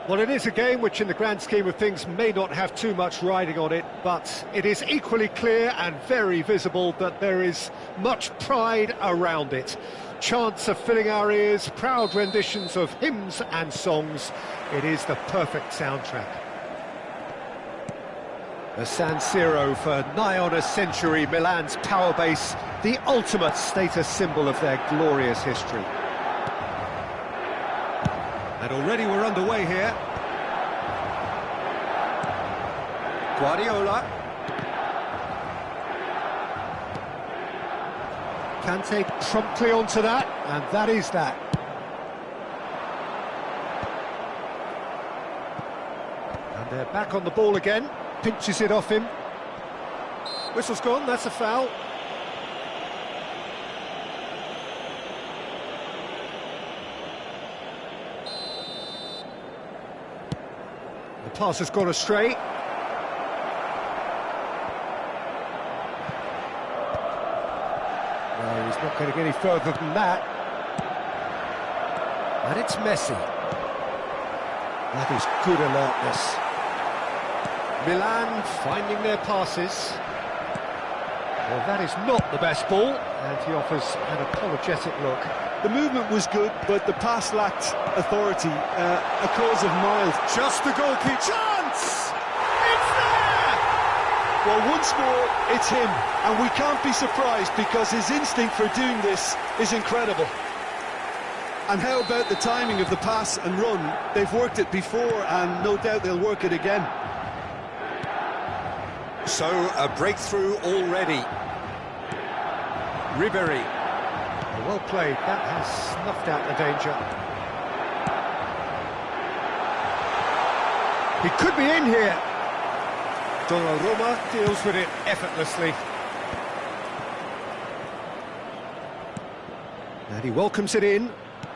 Well, it is a game which in the grand scheme of things may not have too much riding on it, but it is equally clear and very visible that there is much pride around it. Chants are filling our ears, proud renditions of hymns and songs. It is the perfect soundtrack. The San Siro for nigh on a century, Milan's power base, the ultimate status symbol of their glorious history. And already we're underway here. Guardiola. Kante promptly onto that, and that is that. And they're back on the ball again. Pinches it off him. Whistle's gone, that's a foul. The pass has gone astray. No, he's not going to get any further than that. And it's Messi. That is good alertness. Milan finding their passes. Well, that is not the best ball, and he offers an apologetic look. The movement was good, but the pass lacked authority, a cause of mild. Just the goalkeeper. Chance! It's there! Well, once more, it's him, and we can't be surprised because his instinct for doing this is incredible. And how about the timing of the pass and run? They've worked it before, and no doubt they'll work it again. So, a breakthrough already. Ribery. Well played, that has snuffed out the danger. He could be in here. Donnarumma deals with it effortlessly. And he welcomes it in.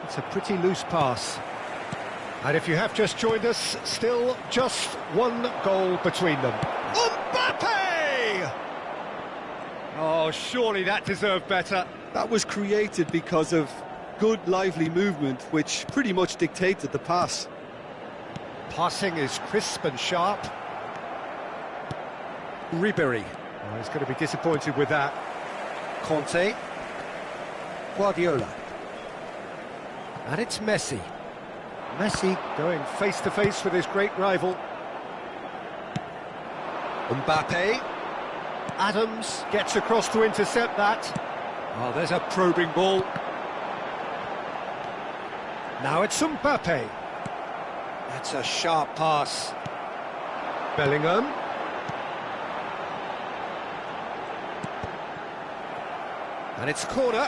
It's a pretty loose pass. And if you have just joined us, still just one goal between them. Mbappe! Oh, surely that deserved better. That was created because of good, lively movement, which pretty much dictated the pass. Passing is crisp and sharp. Ribery. Oh, he's going to be disappointed with that. Conte. Guardiola. And it's Messi. Messi going face-to-face with his great rival. Mbappe. Adams gets across to intercept that. Oh, there's a probing ball. Now it's Mbappe. That's a sharp pass. Bellingham. And it's corner.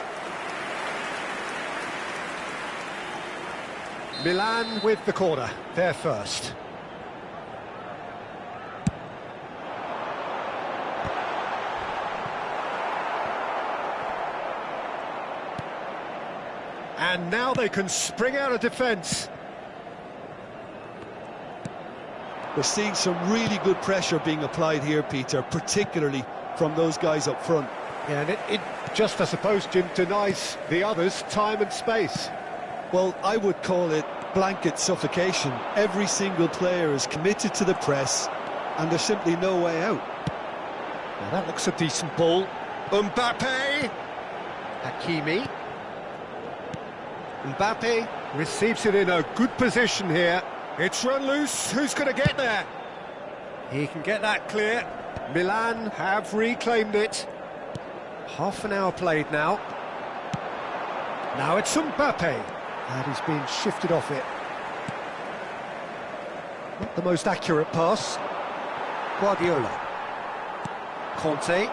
Milan with the corner. They're first. And now they can spring out of defence. We're seeing some really good pressure being applied here, Peter, particularly from those guys up front. Yeah, and it just, I suppose, Jim, denies the others time and space. Well, I would call it blanket suffocation. Every single player is committed to the press, and there's simply no way out. Now that looks a decent ball. Mbappe! Hakimi. Mbappe receives it in a good position here. It's run loose. Who's going to get there? He can get that clear. Milan have reclaimed it. Half an hour played now. Now it's Mbappe. And he's been shifted off it. Not the most accurate pass. Guardiola. Conte.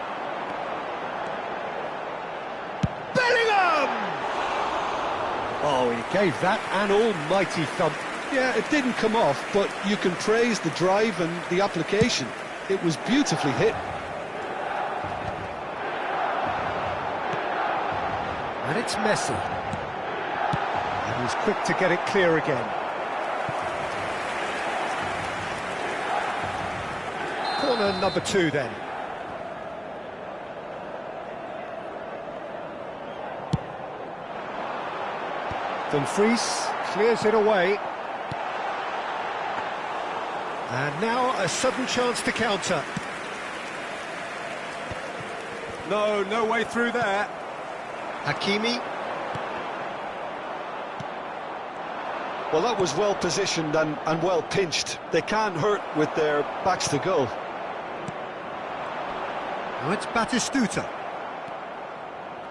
Oh, he gave that an almighty thump. Yeah, it didn't come off, but you can praise the drive and the application. It was beautifully hit. And it's Messi. And he's quick to get it clear again. Corner number 2 then. Dumfries clears it away. And now a sudden chance to counter. No way through there. Hakimi. Well, that was well positioned and well pinched. They can't hurt with their backs to goal. Now it's Batistuta.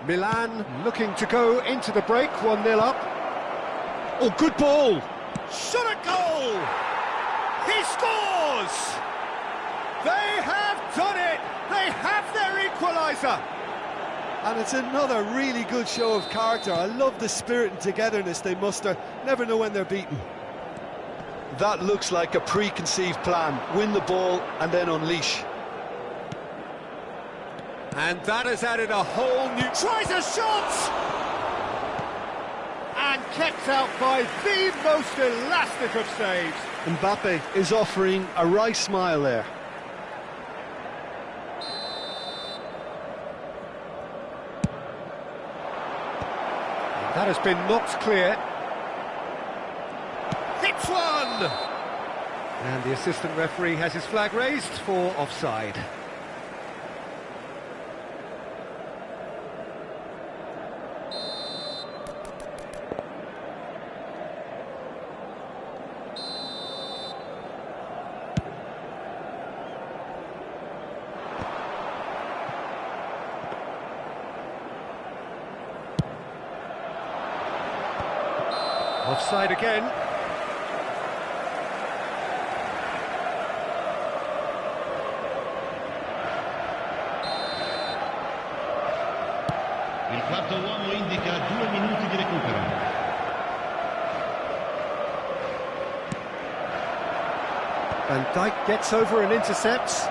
Milan looking to go into the break, 1-0 up. Oh, good ball! Shot at goal! He scores! They have done it! They have their equaliser! And it's another really good show of character. I love the spirit and togetherness they muster. Never know when they're beaten. That looks like a preconceived plan. Win the ball and then unleash. And that has added a whole new... Tries a shot! And kept out by the most elastic of saves. Mbappe is offering a wry smile there. That has been knocked clear. Hits one! And the assistant referee has his flag raised for offside. Offside again. Il quarto uomo indica 2 minuti di recupero. Van Dijk gets over and intercepts.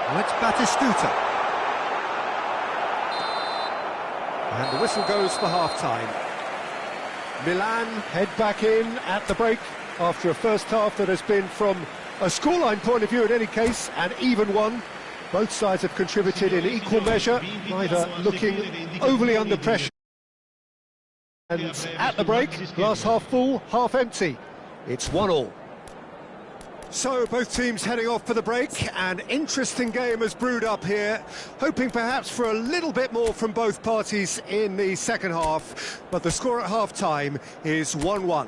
Now it's Batistuta. And the whistle goes for half-time. Milan head back in at the break after a first half that has been, from a scoreline point of view in any case, an even one. Both sides have contributed in equal measure, neither looking overly under pressure. And at the break, glass half full, half empty. It's 1-1. So both teams heading off for the break. An interesting game has brewed up here, hoping perhaps for a little bit more from both parties in the second half, but the score at half-time is 1-1.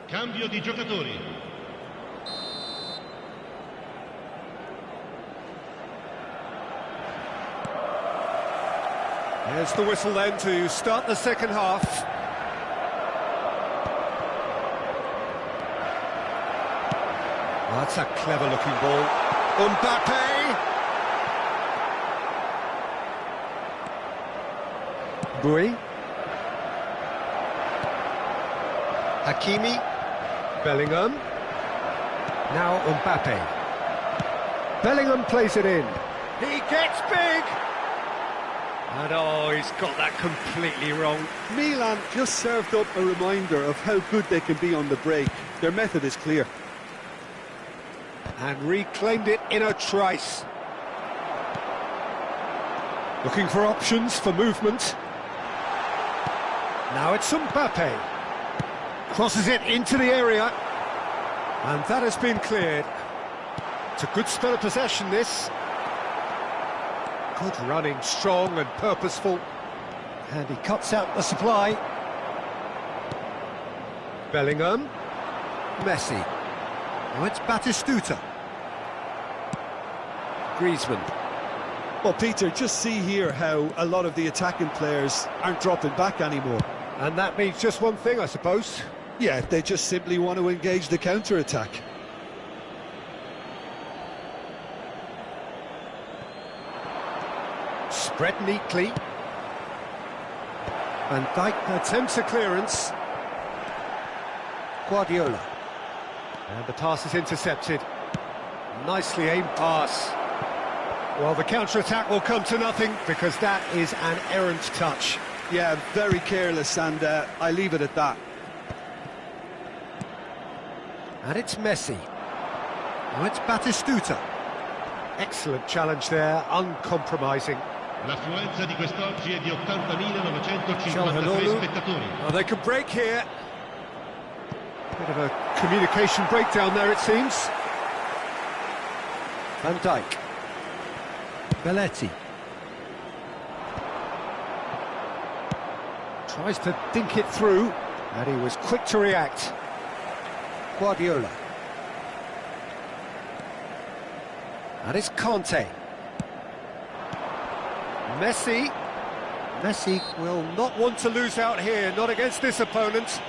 Cambio di giocatori. Here's the whistle then to start the second half. Oh, that's a clever looking ball. Mbappe! Bui. Hakimi. Bellingham. Now Mbappe. Bellingham plays it in. He gets big! And oh, he's got that completely wrong. Milan just served up a reminder of how good they can be on the break. Their method is clear. And reclaimed it in a trice. Looking for options for movement. Now it's Mbappe. Crosses it into the area. And that has been cleared. It's a good spell of possession, this. Good running, strong and purposeful. And he cuts out the supply. Bellingham. Messi. Now it's Batistuta. Griezmann. Well, Peter, just see here how a lot of the attacking players aren't dropping back anymore. And that means just one thing, I suppose. Yeah, they just simply want to engage the counter-attack. Spread neatly. Van Dijk attempts a clearance. Guardiola. And the pass is intercepted. Nicely aimed pass. Well, the counter-attack will come to nothing because that is an errant touch. Yeah, very careless, and I leave it at that. And it's Messi. Now it's Batistuta. Excellent challenge there, uncompromising. L'affluenza di quest'oggi è di 80.953 spettatori. Oh, they can break here. Bit of a communication breakdown there, it seems. Van Dijk. Belletti. Tries to think it through, and he was quick to react. Guardiola. And it's Conte. Messi. Messi will not want to lose out here, not against this opponent.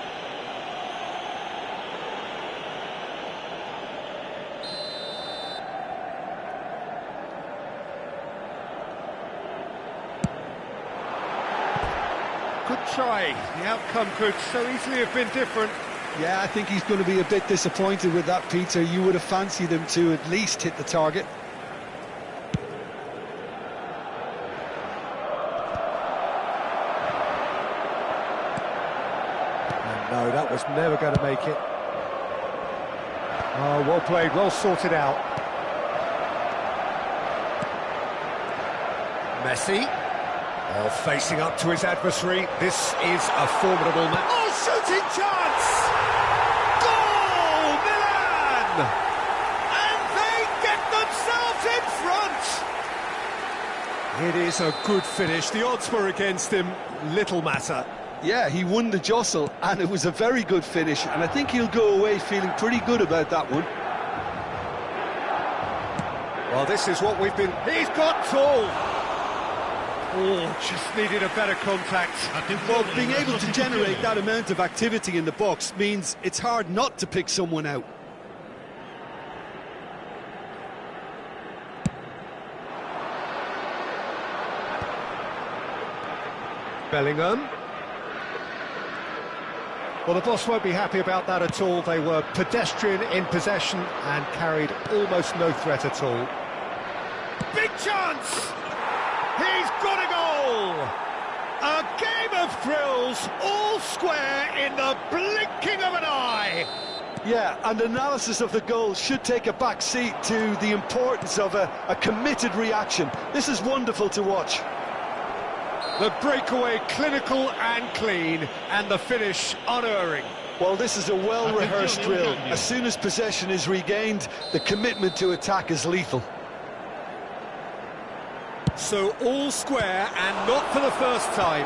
Good try. The outcome could so easily have been different. Yeah, I think he's going to be a bit disappointed with that, Peter. You would have fancied him to at least hit the target. No, that was never going to make it. Oh, well played, well sorted out. Messi. Oh, facing up to his adversary. This is a formidable match. Oh, shooting chance! Goal, Milan! And they get themselves in front! It is a good finish. The odds were against him. Little matter. Yeah, he won the jostle, and it was a very good finish, and I think he'll go away feeling pretty good about that one. Well, this is what we've been... He's got tall! Oh, just needed a better contact. Well, being able to generate that amount of activity in the box means it's hard not to pick someone out. Bellingham. Well, the boss won't be happy about that at all. They were pedestrian in possession and carried almost no threat at all. Big chance! He's got a goal! A game of thrills, all square in the blinking of an eye! Yeah, and analysis of the goal should take a back seat to the importance of a committed reaction. This is wonderful to watch. The breakaway clinical and clean, and the finish unerring. Well, this is a well-rehearsed drill. As soon as possession is regained, the commitment to attack is lethal. So all square, and not for the first time.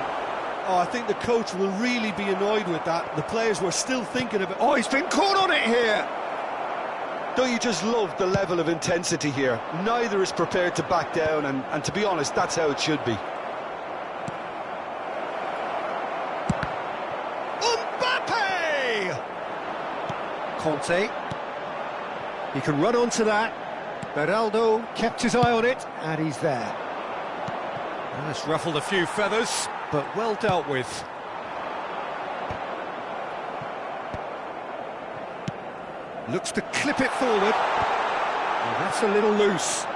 Oh, I think the coach will really be annoyed with that. The players were still thinking about... Oh, he's been caught on it here! Don't you just love the level of intensity here? Neither is prepared to back down, and to be honest, that's how it should be. Conte. He can run onto that. Beraldo kept his eye on it, and he's there. Well, it's ruffled a few feathers, but well dealt with. Looks to clip it forward. Well, that's a little loose.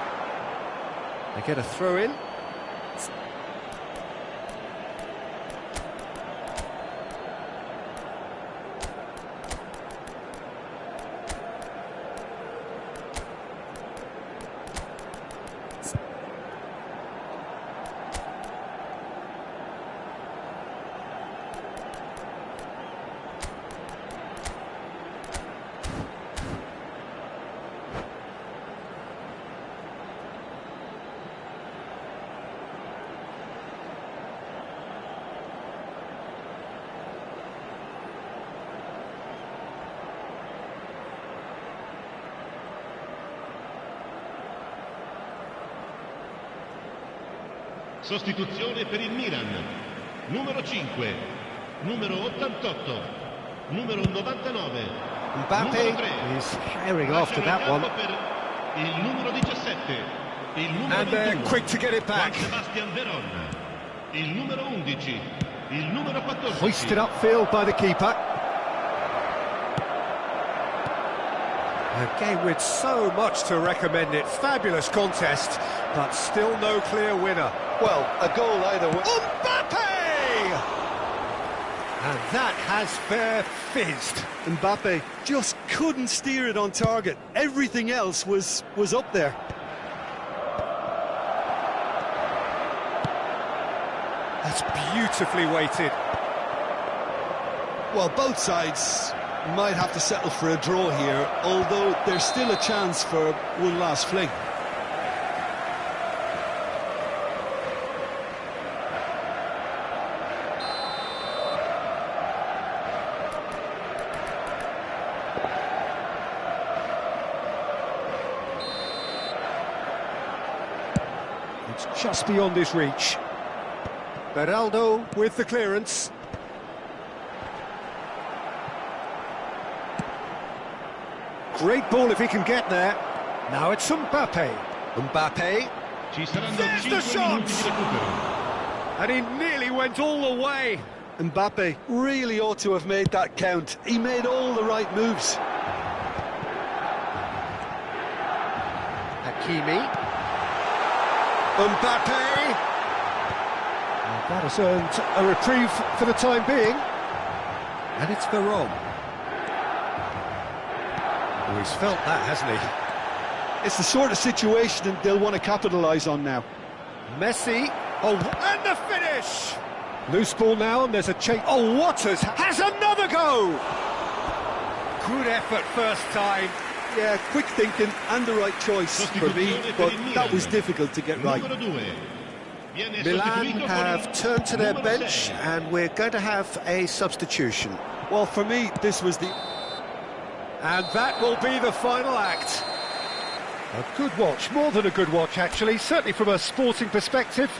They get a throw in. Sostituzione per il Milan. Numero 5, numero 88, numero 99. Mbappe is herring after that one. Il numero 17, il numero And they're 21, quick to get it back. Sebastian Veron. Il numero 11, il numero 14. Hoisted upfield by the keeper. A game with so much to recommend it. Fabulous contest, but still no clear winner. Well, a goal either way. Mbappe! And that has fair fizzed. Mbappe just couldn't steer it on target. Everything else was up there. That's beautifully weighted. Well, both sides might have to settle for a draw here, although there's still a chance for one last fling. It's just beyond his reach. Beraldo with the clearance. Great ball if he can get there. Now it's Mbappe. Mbappe. Ci saranno There's the 5 minuti shot! di recupero. And he nearly went all the way. Mbappe really ought to have made that count. He made all the right moves. Hakimi. Mbappe. And that has earned a reprieve for the time being. And it's Veron. Oh, he's felt that, hasn't he? It's the sort of situation they'll want to capitalise on now. Messi. Oh, and the finish! Loose ball now, and there's a change. Oh, Waters has another go! Good effort first time. Yeah, quick thinking and the right choice for me, but that was difficult to get right. Numero 2. Viene Milan sostituito con have il turned to their numero bench, 6. and we're going to have a substitution. Well, for me, this was the... And that will be the final act. A good watch, more than a good watch actually, certainly from a sporting perspective.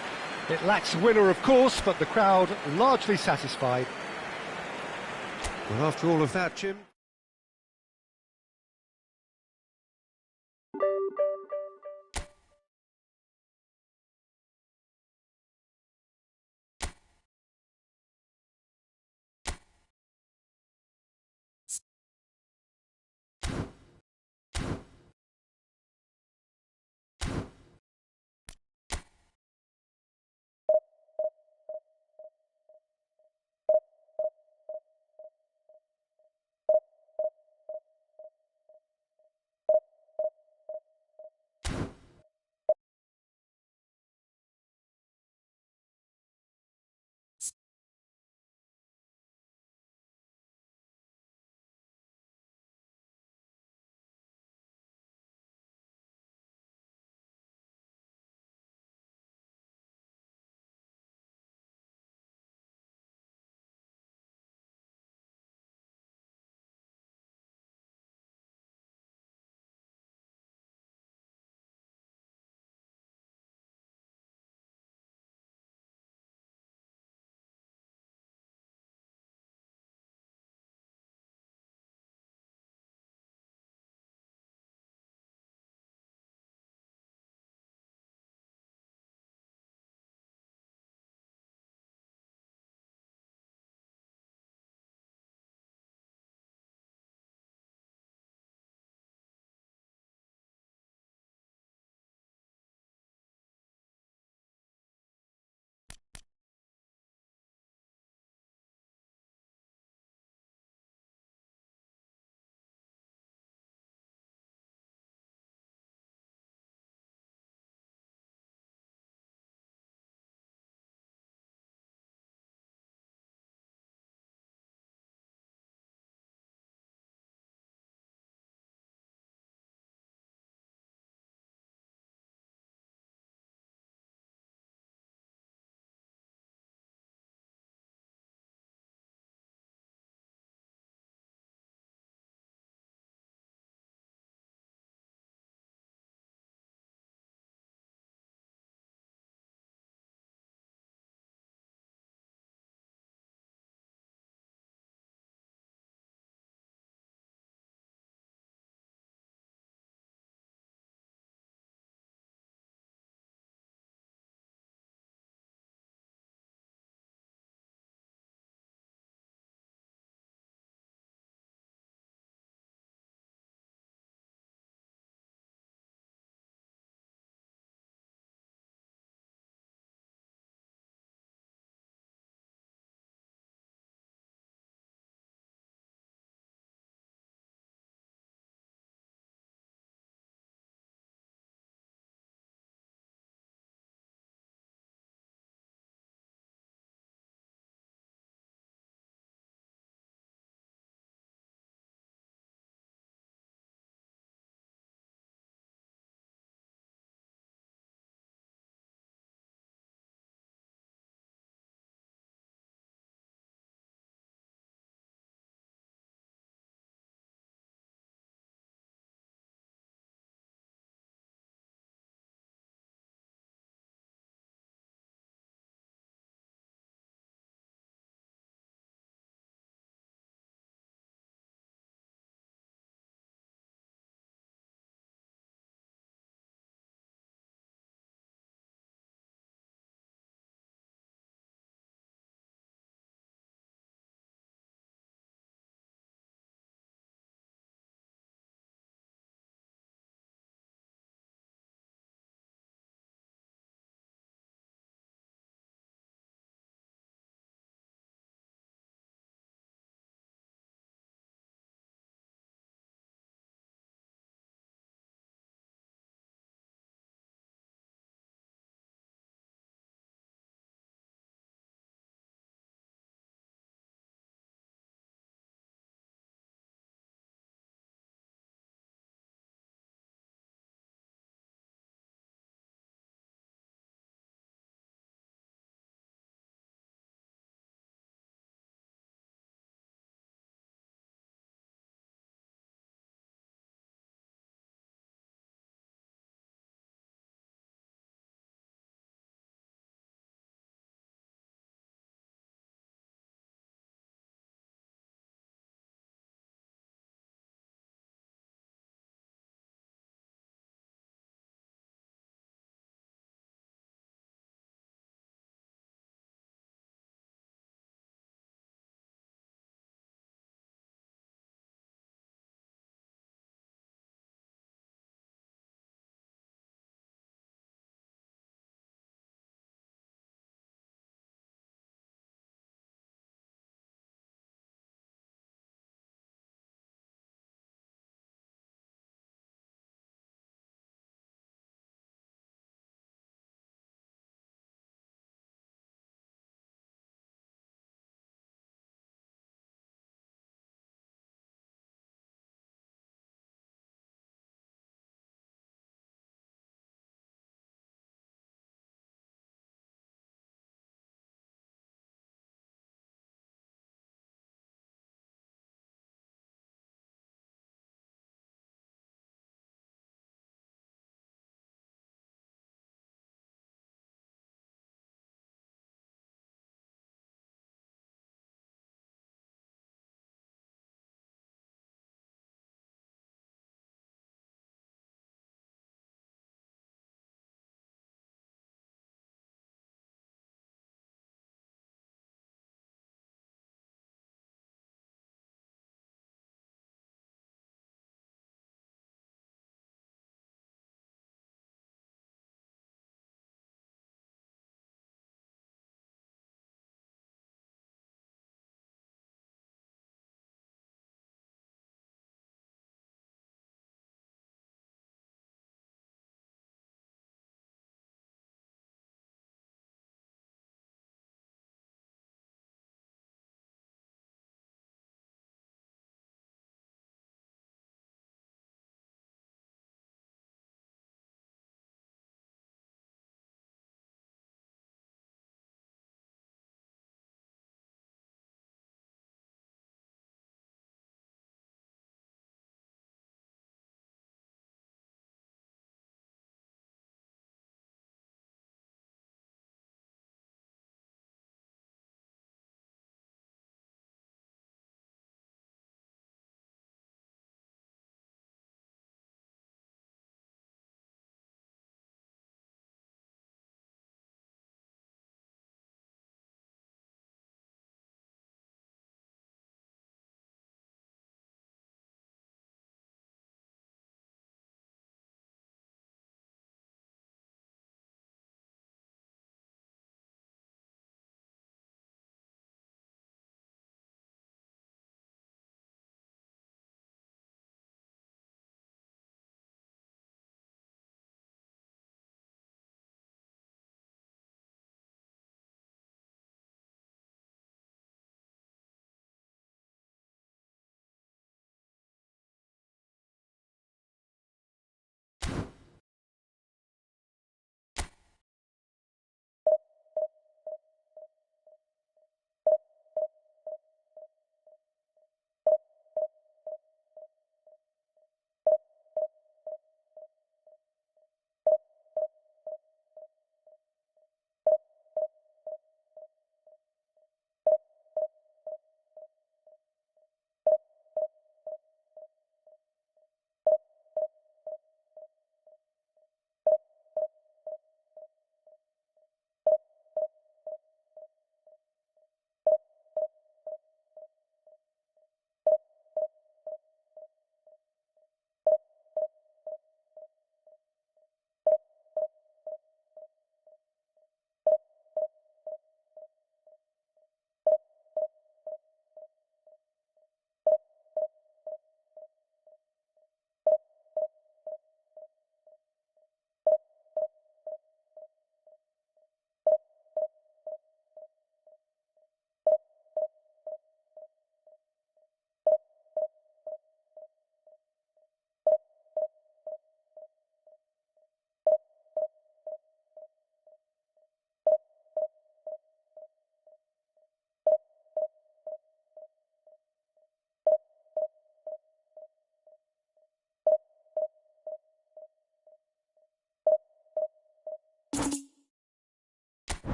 It lacks a winner, of course, but the crowd largely satisfied. Well, after all of that, Jim...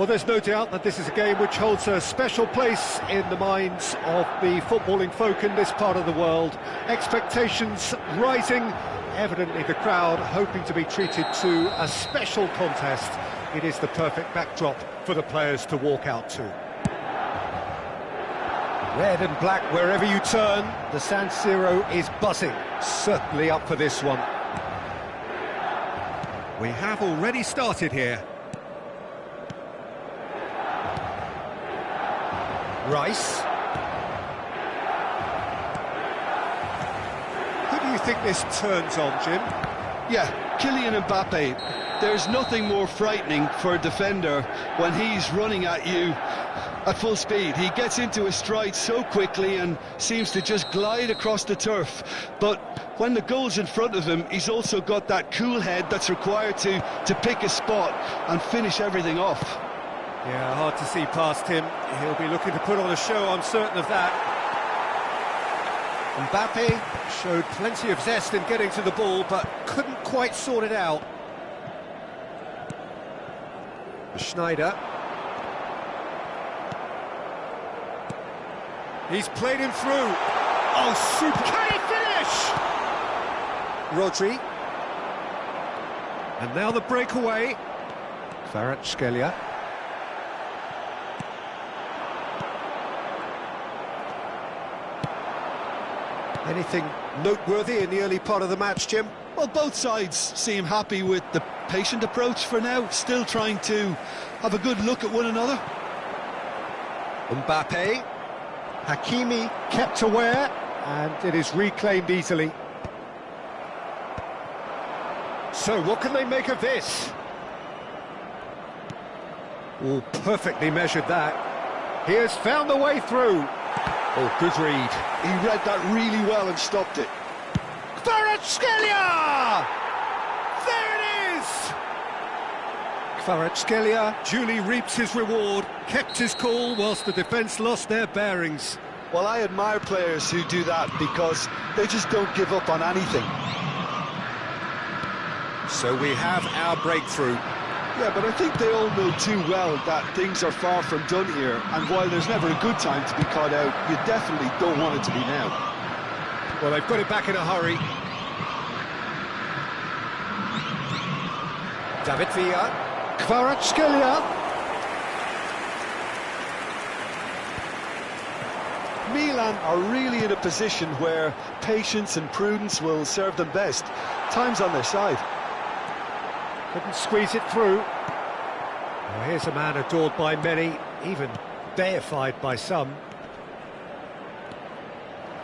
Well, there's no doubt that this is a game which holds a special place in the minds of the footballing folk in this part of the world. Expectations rising, evidently the crowd hoping to be treated to a special contest. It is the perfect backdrop for the players to walk out to. Red and black wherever you turn, the San Siro is buzzing, certainly up for this one. We have already started here. Rice. Who do you think this turns on, Jim? Yeah, Kylian Mbappe. There's nothing more frightening for a defender when he's running at you at full speed. He gets into his stride so quickly and seems to just glide across the turf. But when the goal's in front of him, he's also got that cool head that's required to pick a spot and finish everything off. Yeah, hard to see past him. He'll be looking to put on a show, I'm certain of that. Mbappe showed plenty of zest in getting to the ball, but couldn't quite sort it out. Schneider. He's played him through. Oh, super. Can he finish? Rodri. And now the breakaway. Kvaratskhelia. Anything noteworthy in the early part of the match, Jim? Well, both sides seem happy with the patient approach for now, still trying to have a good look at one another. Mbappe. Hakimi kept aware, and it is reclaimed easily. So, what can they make of this? Oh, perfectly measured that. He has found the way through. Oh, good read. He read that really well and stopped it. Kvaratskhelia! There it is! Kvaratskhelia duly reaps his reward, kept his cool whilst the defence lost their bearings. Well, I admire players who do that because they just don't give up on anything. So we have our breakthrough. Yeah, but I think they all know too well that things are far from done here, and while there's never a good time to be caught out, you definitely don't want it to be now. Well, they've got it back in a hurry. David Villa. Kvaratskhelia. Milan are really in a position where patience and prudence will serve them best. Time's on their side. Couldn't squeeze it through. Well, here's a man adored by many, even deified by some.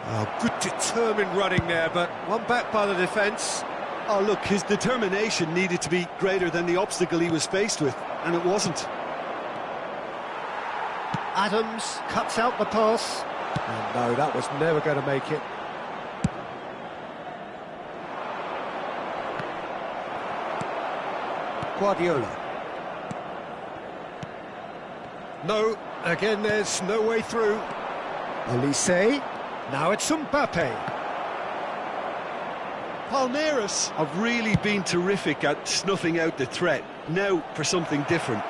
Oh, good determined running there, but one back by the defence. Oh, look, his determination needed to be greater than the obstacle he was faced with, and it wasn't. Adams cuts out the pass. Oh, no, that was never going to make it. Guardiola. No, again there's no way through. Olise. Now it's Mbappe. Palmeiras have really been terrific at snuffing out the threat. Now for something different.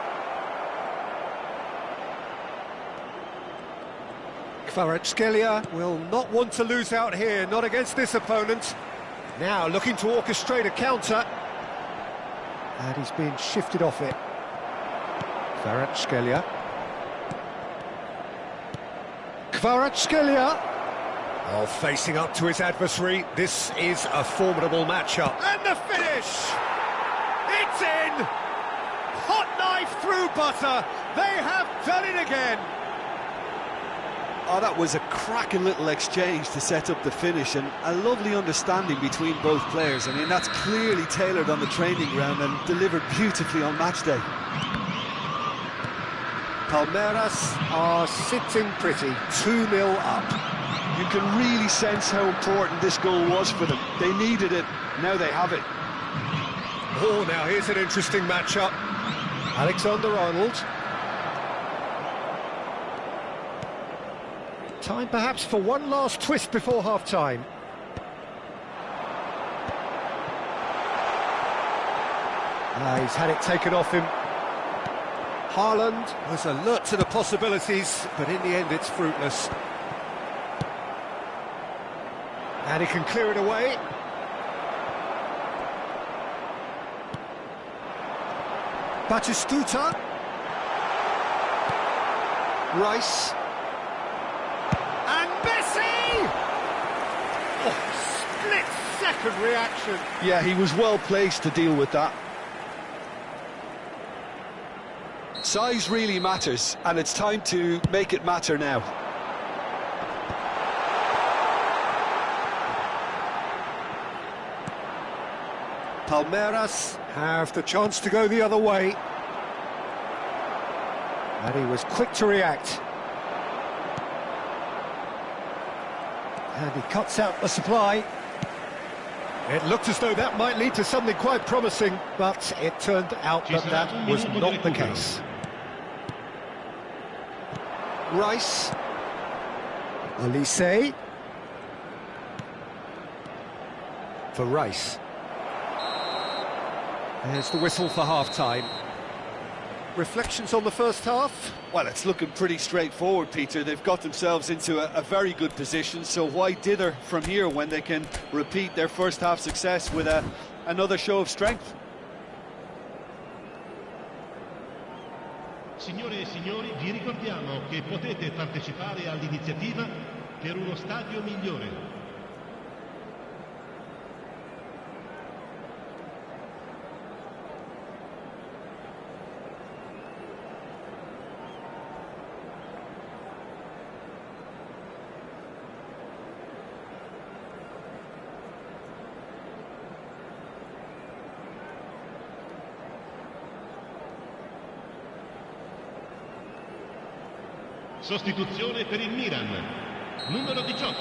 Kvaratskhelia will not want to lose out here, not against this opponent. Now looking to orchestrate a counter. And he's being shifted off it. Kvaratskhelia. Kvaratskhelia. Oh, facing up to his adversary. This is a formidable matchup. And the finish! It's in! Hot knife through butter. They have done it again. Oh, that was a cracking little exchange to set up the finish, and a lovely understanding between both players. I mean, that's clearly tailored on the training ground and delivered beautifully on match day. Palmeiras are sitting pretty, 2-0 up. You can really sense how important this goal was for them. They needed it, now they have it. Oh, now here's an interesting matchup. Alexander-Arnold. Time perhaps for one last twist before half-time. He's had it taken off him. Haaland was alert to the possibilities, but in the end it's fruitless. And he can clear it away. Batistuta. Rice. And Messi! Oh, split-second reaction. Yeah, he was well placed to deal with that. Size really matters, and it's time to make it matter now. Palmeiras have the chance to go the other way. And he was quick to react. And he cuts out the supply. It looked as though that might lead to something quite promising, but it turned out that that was not the case. Rice. Olise. For Rice. There's the whistle for half-time. Reflections on the first half? Well, it's looking pretty straightforward, Peter. They've got themselves into a very good position, so why dither from here when they can repeat their first half success with another show of strength? Signore e signori, vi ricordiamo che potete partecipare all'iniziativa per uno stadio migliore. Sostituzione per il Milan, numero 18,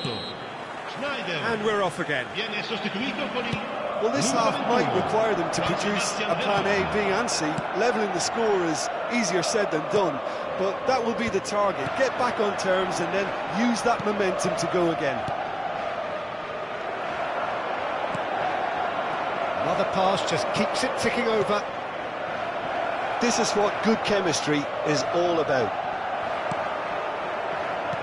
Schneider. And we're off again. Viene sostituito con il... Well, this half might require them to produce a plan A, B and C. Levelling the score is easier said than done, but that will be the target. Get back on terms and then use that momentum to go again. Another pass just keeps it ticking over. This is what good chemistry is all about.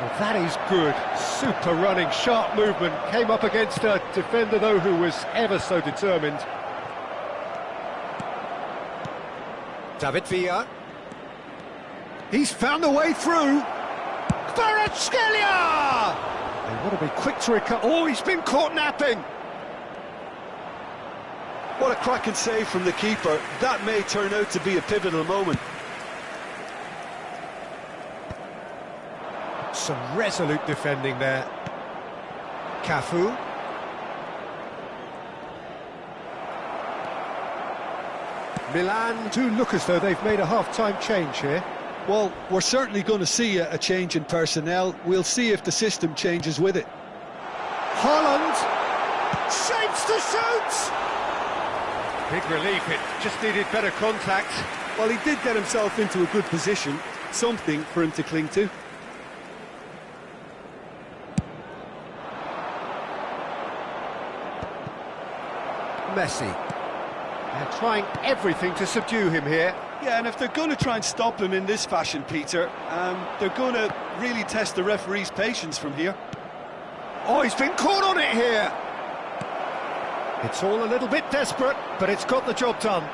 Well, that is good. Super running, sharp movement. Came up against a defender, though, who was ever so determined. David Villa. He's found a way through. Kvaratskhelia! They want to be quick to recover. Oh, he's been caught napping. What a cracking save from the keeper. That may turn out to be a pivotal moment. Some resolute defending there. Cafu. Milan do look as though they've made a half-time change here. Well, we're certainly going to see a change in personnel. We'll see if the system changes with it. Haaland shapes to shoot! Big relief, it just needed better contact. Well, he did get himself into a good position, something for him to cling to. Messi. They're trying everything to subdue him here. Yeah, and if they're going to try and stop him in this fashion, Peter, they're going to really test the referee's patience from here. Oh, he's been caught on it here. It's all a little bit desperate, but it's got the job done.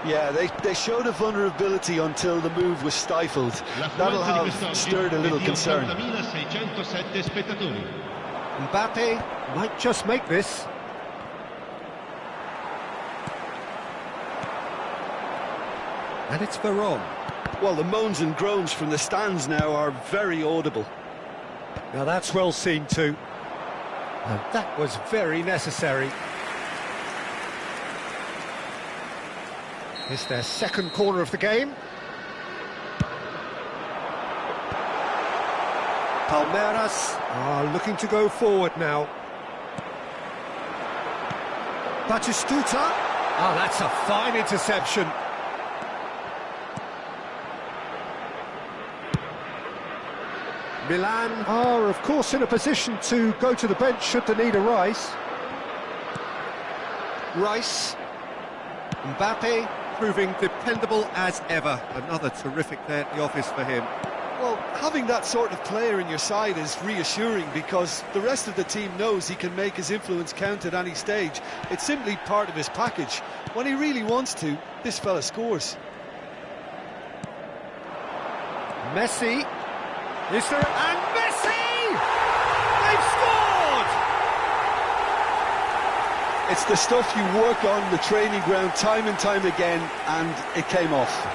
Yeah, they showed a vulnerability until the move was stifled. That'll have stirred a little concern. Mbappe might just make this. And it's Veron. Well, the moans and groans from the stands now are very audible. Now that's well seen too. And that was very necessary. It's their second corner of the game. Palmeiras are looking to go forward now. Batistuta. Oh, that's a fine interception. Milan are, of course, in a position to go to the bench should the need arise. Rice. Mbappe proving dependable as ever. Another terrific day at the office for him. Well, having that sort of player in your side is reassuring because the rest of the team knows he can make his influence count at any stage. It's simply part of his package. When he really wants to, this fella scores. Messi. Is there... And Messi! They've scored! It's the stuff you work on the training ground time and time again, and it came off.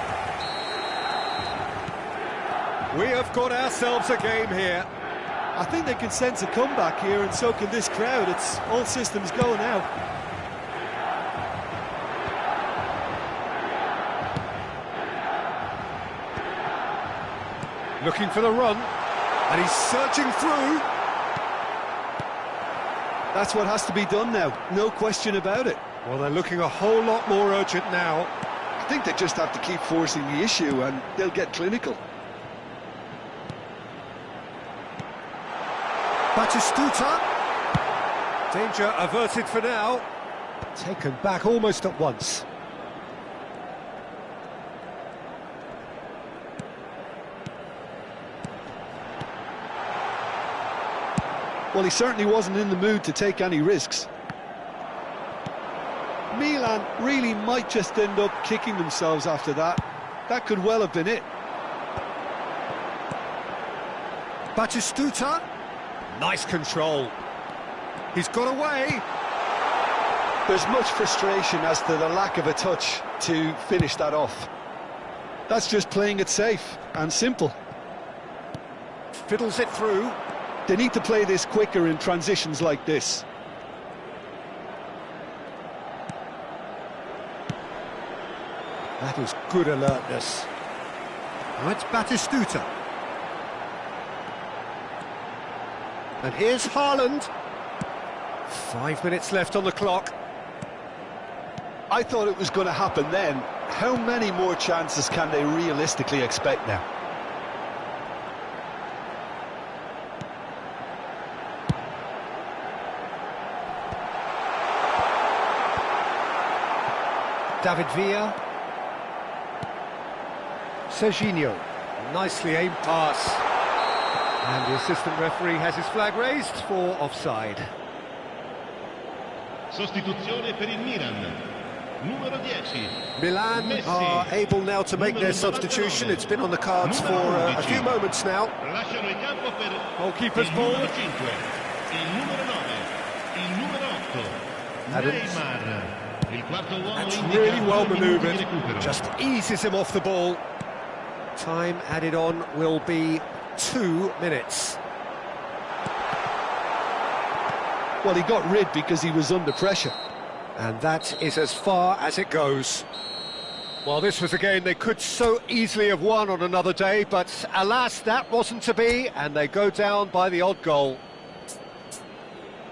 We have got ourselves a game here. I think they can sense a comeback here, and so can this crowd. It's all systems go now. Looking for the run, and he's searching through. That's what has to be done now, no question about it. Well, they're looking a whole lot more urgent now. I think they just have to keep forcing the issue, and they'll get clinical. Batistuta. Danger averted for now. Taken back almost at once. Well, he certainly wasn't in the mood to take any risks. Milan really might just end up kicking themselves after that. That could well have been it. Batistuta. Nice control. He's got away. There's much frustration as to the lack of a touch to finish that off. That's just playing it safe and simple. Fiddles it through. They need to play this quicker in transitions like this. That is good alertness. Now it's Batistuta. And here's Haaland. 5 minutes left on the clock. I thought it was going to happen then. How many more chances can they realistically expect now? David Villa. Serginho. Nicely aimed pass. And the assistant referee has his flag raised for offside. Sostituzione per il Milan. Numero 10. Milan Messi. are able now to make their substitution. It's been on the cards for a few moments now. Lasciano il campo per Goalkeeper's il ball. numero 5, il numero 9, il numero 8. Neymar. Il quarto uomo That's indica really well 2 minuti di manoeuvred. recupero. Just eases him off the ball. Time added on will be 2 minutes. Well, he got rid because he was under pressure. And that is as far as it goes. Well, this was a game they could so easily have won on another day, but alas, that wasn't to be, and they go down by the odd goal.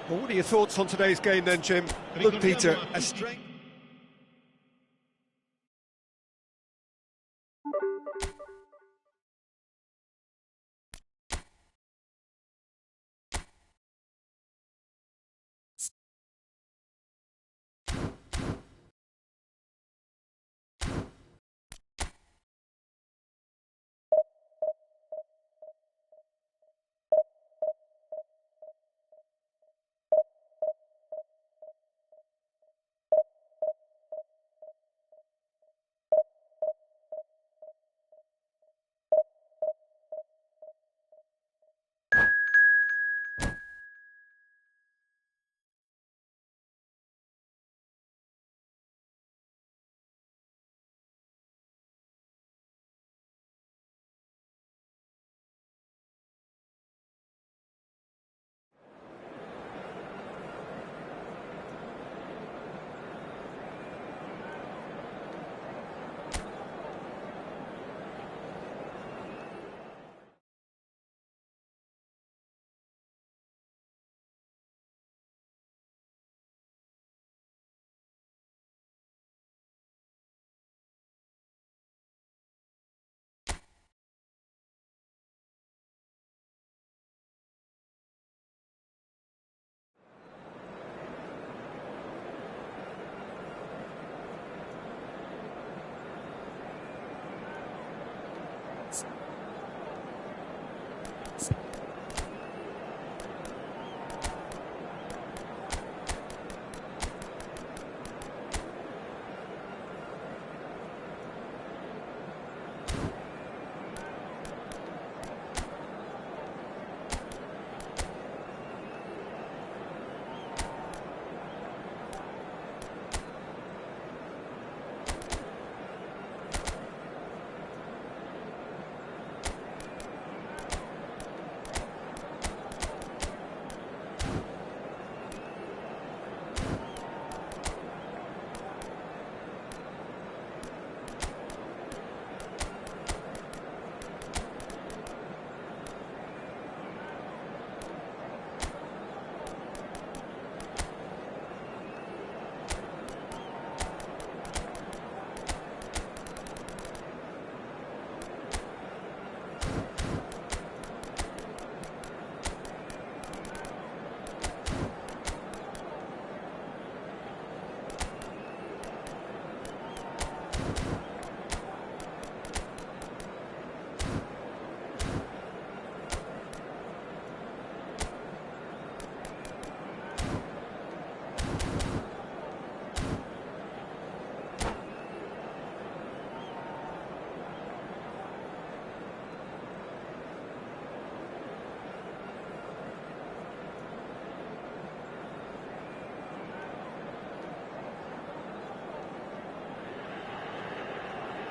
Well, what are your thoughts on today's game then, Jim? Look, Peter, a strength...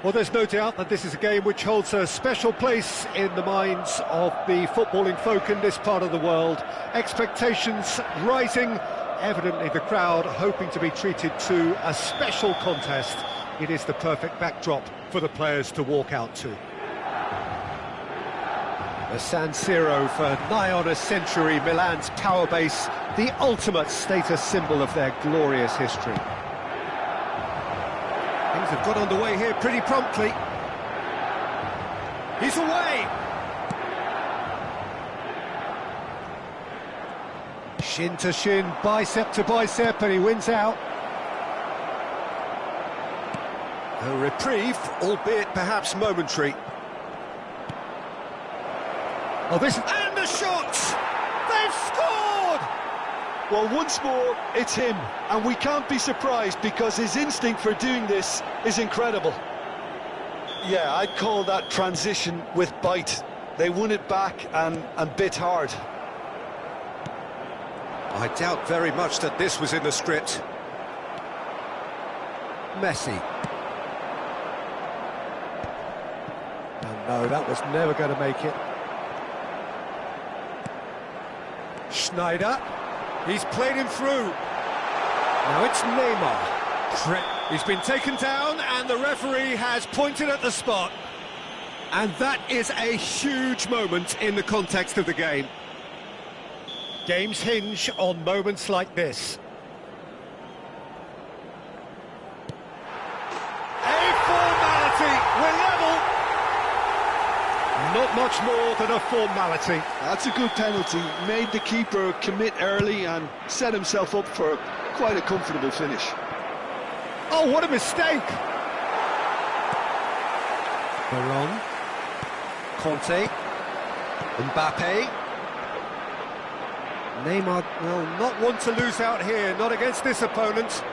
Well, there's no doubt that this is a game which holds a special place in the minds of the footballing folk in this part of the world. Expectations rising, evidently the crowd hoping to be treated to a special contest. It is the perfect backdrop for the players to walk out to. The San Siro for nigh on a century, Milan's power base, the ultimate status symbol of their glorious history. Things have got underway here pretty promptly. He's away! Shin to shin, bicep to bicep, and he wins out. A reprieve, albeit perhaps momentary. Oh, this... And the shot! They've scored! Well, once more, it's him, and we can't be surprised because his instinct for doing this is incredible. Yeah, I'd call that transition with bite. They won it back and bit hard. I doubt very much that this was in the script. Messi. Oh no, that was never going to make it. Schneider. He's played him through. Now it's Neymar. He's been taken down and the referee has pointed at the spot. And that is a huge moment in the context of the game. Games hinge on moments like this. A formality. We're level. Not much more than a formality. That's a good penalty. Made the keeper commit early and set himself up for quite a comfortable finish. Oh, what a mistake! Baron, Conte, Mbappe. Neymar will not want to lose out here, not against this opponent.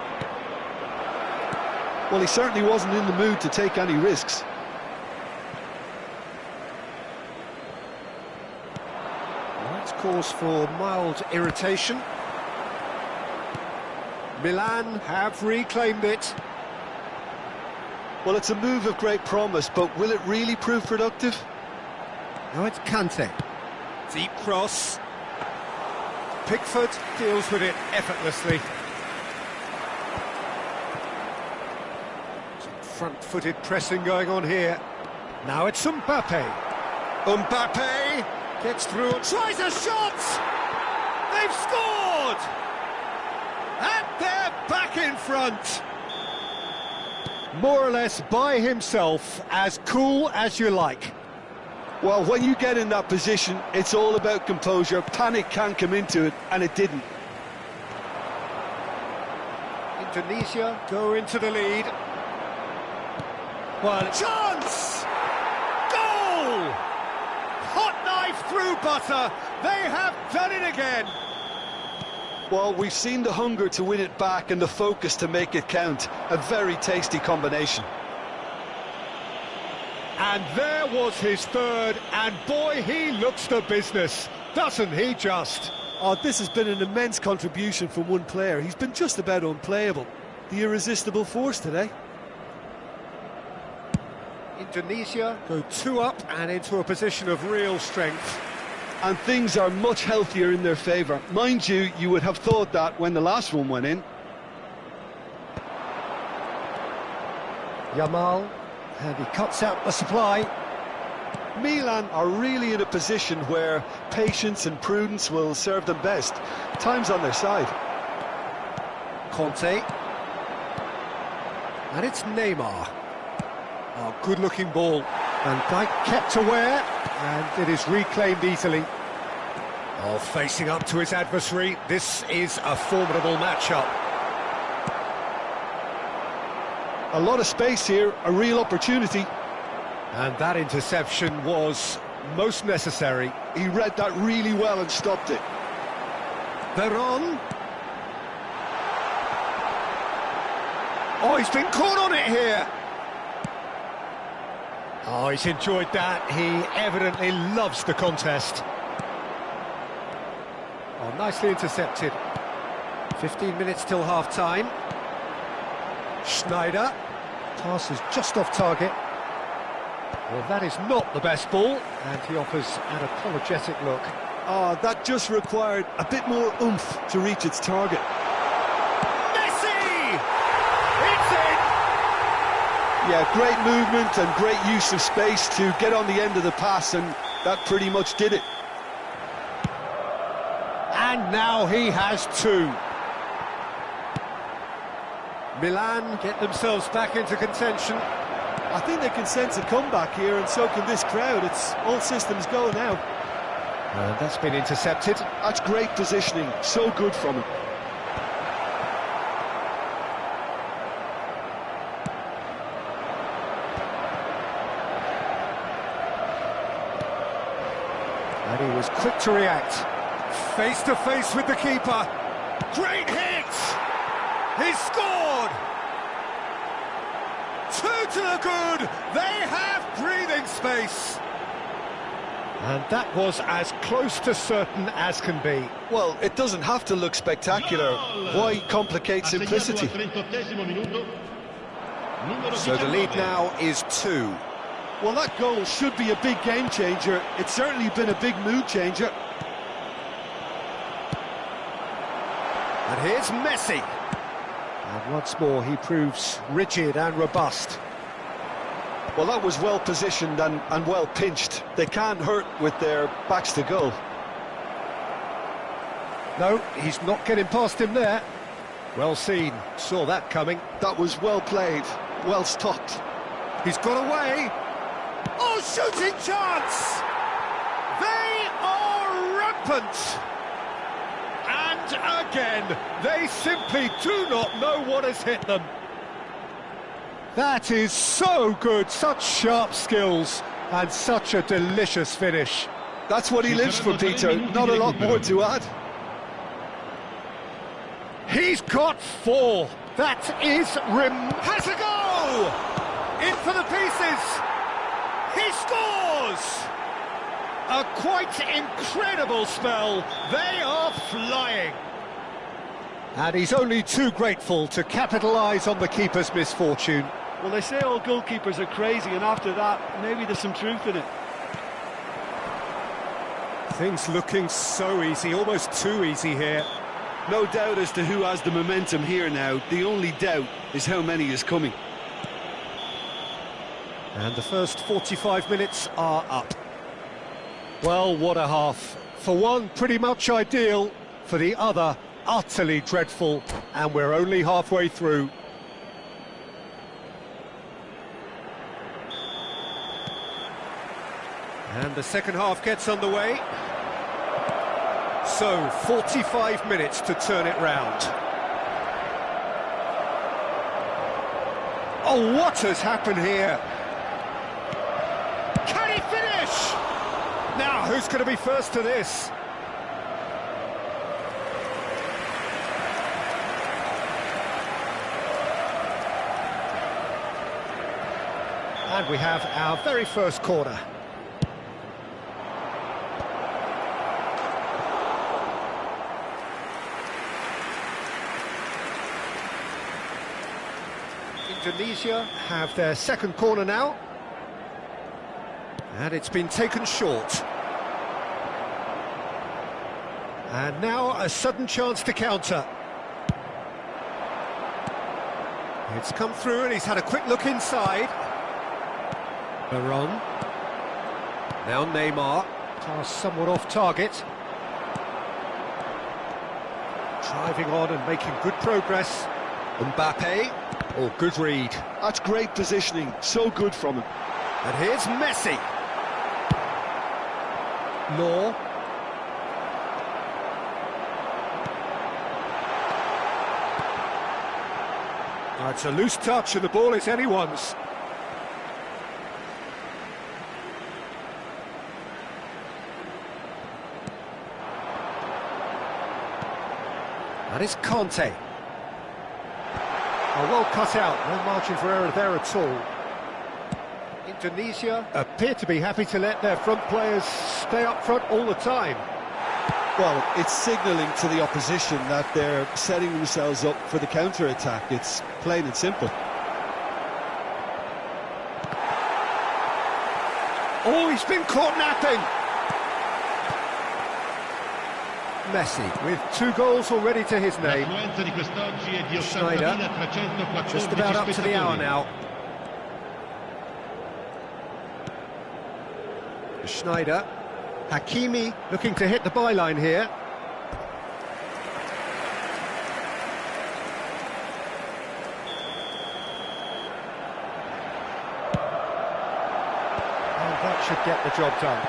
Well, he certainly wasn't in the mood to take any risks. That's cause for mild irritation. Milan have reclaimed it. Well, it's a move of great promise, but will it really prove productive? Now it's Kante. Deep cross. Pickford deals with it effortlessly. Some front-footed pressing going on here. Now it's Mbappe. Mbappe gets through, tries a shot! They've scored! And they're back in front! More or less by himself, as cool as you like. Well, when you get in that position, it's all about composure. Panic can come into it, and it didn't. Indonesia go into the lead. Well, chance! Goal! Hot knife through butter. They have done it again. Well, we've seen the hunger to win it back and the focus to make it count. A very tasty combination. And there was his third, and boy, he looks the business, doesn't he just? Oh, this has been an immense contribution from one player. He's been just about unplayable. The irresistible force today. Indonesia go 2 up and into a position of real strength. And things are much healthier in their favour. Mind you, you would have thought that when the last one went in. Yamal, and he cuts out the supply. Milan are really in a position where patience and prudence will serve them best. Time's on their side. Conte. And it's Neymar. Oh, good-looking ball. Van Dijk kept aware, and it is reclaimed easily. Oh, facing up to his adversary, this is a formidable matchup. A lot of space here, a real opportunity. And that interception was most necessary. He read that really well and stopped it. Veron. Oh, he's been caught on it here. Oh, he's enjoyed that. He evidently loves the contest. Oh, nicely intercepted. 15 minutes till half-time. Schneider. Pass is just off target. Well, that is not the best ball, and he offers an apologetic look. Oh, that just required a bit more oomph to reach its target. Messi! It's in! Yeah, great movement and great use of space to get on the end of the pass, and that pretty much did it. And now he has two. Milan get themselves back into contention. I think they can sense a comeback here, and so can this crowd. It's all systems go now. And that's been intercepted. That's great positioning, so good from him. And he was quick to react. Face to face with the keeper. Great hit! He's scored! 2 to the good! They have breathing space! And that was as close to certain as can be. Well, it doesn't have to look spectacular. Why complicate simplicity? So the lead now is 2. Well, that goal should be a big game changer. It's certainly been a big mood changer. And here's Messi. And once more he proves rigid and robust. Well, that was well positioned and well pinched. They can't hurt with their backs to goal. No, he's not getting past him there. Well seen, saw that coming. That was well played, well stopped. He's got away. Oh, shooting chance! They are rampant! And again, they simply do not know what has hit them. That is so good, such sharp skills, and such a delicious finish. That's what he lives for, Peter, not a lot more to add. He's got 4. That is has a goal! In for the pieces! He scores! A quite incredible spell. They are flying. And he's only too grateful to capitalise on the keeper's misfortune. Well, they say all goalkeepers are crazy, and after that, maybe there's some truth in it. Things looking so easy, almost too easy here. No doubt as to who has the momentum here now. The only doubt is how many is coming. And the first 45 minutes are up. Well, what a half. For one, pretty much ideal. For the other, utterly dreadful. And we're only halfway through. And the second half gets underway. So, 45 minutes to turn it round. Oh, what has happened here? Can he finish? Now, who's going to be first to this? And we have our very first corner. Indonesia have their second corner now. And it's been taken short. And now a sudden chance to counter. It's come through and he's had a quick look inside. Baron. Now Neymar. Pass somewhat off target. Driving on and making good progress. Mbappe. Oh, good read. That's great positioning, so good from him. And here's Messi. Law. Oh, it's a loose touch and the ball is anyone's. That is Conte. Oh, well cut out, no margin for error there at all. Indonesia appear to be happy to let their front players stay up front all the time. Well, it's signalling to the opposition that they're setting themselves up for the counter-attack. It's plain and simple. Oh, he's been caught napping. Messi with 2 goals already to his name. Schneider, just about up to the hour now. Schneider, Hakimi looking to hit the byline here. And that should get the job done.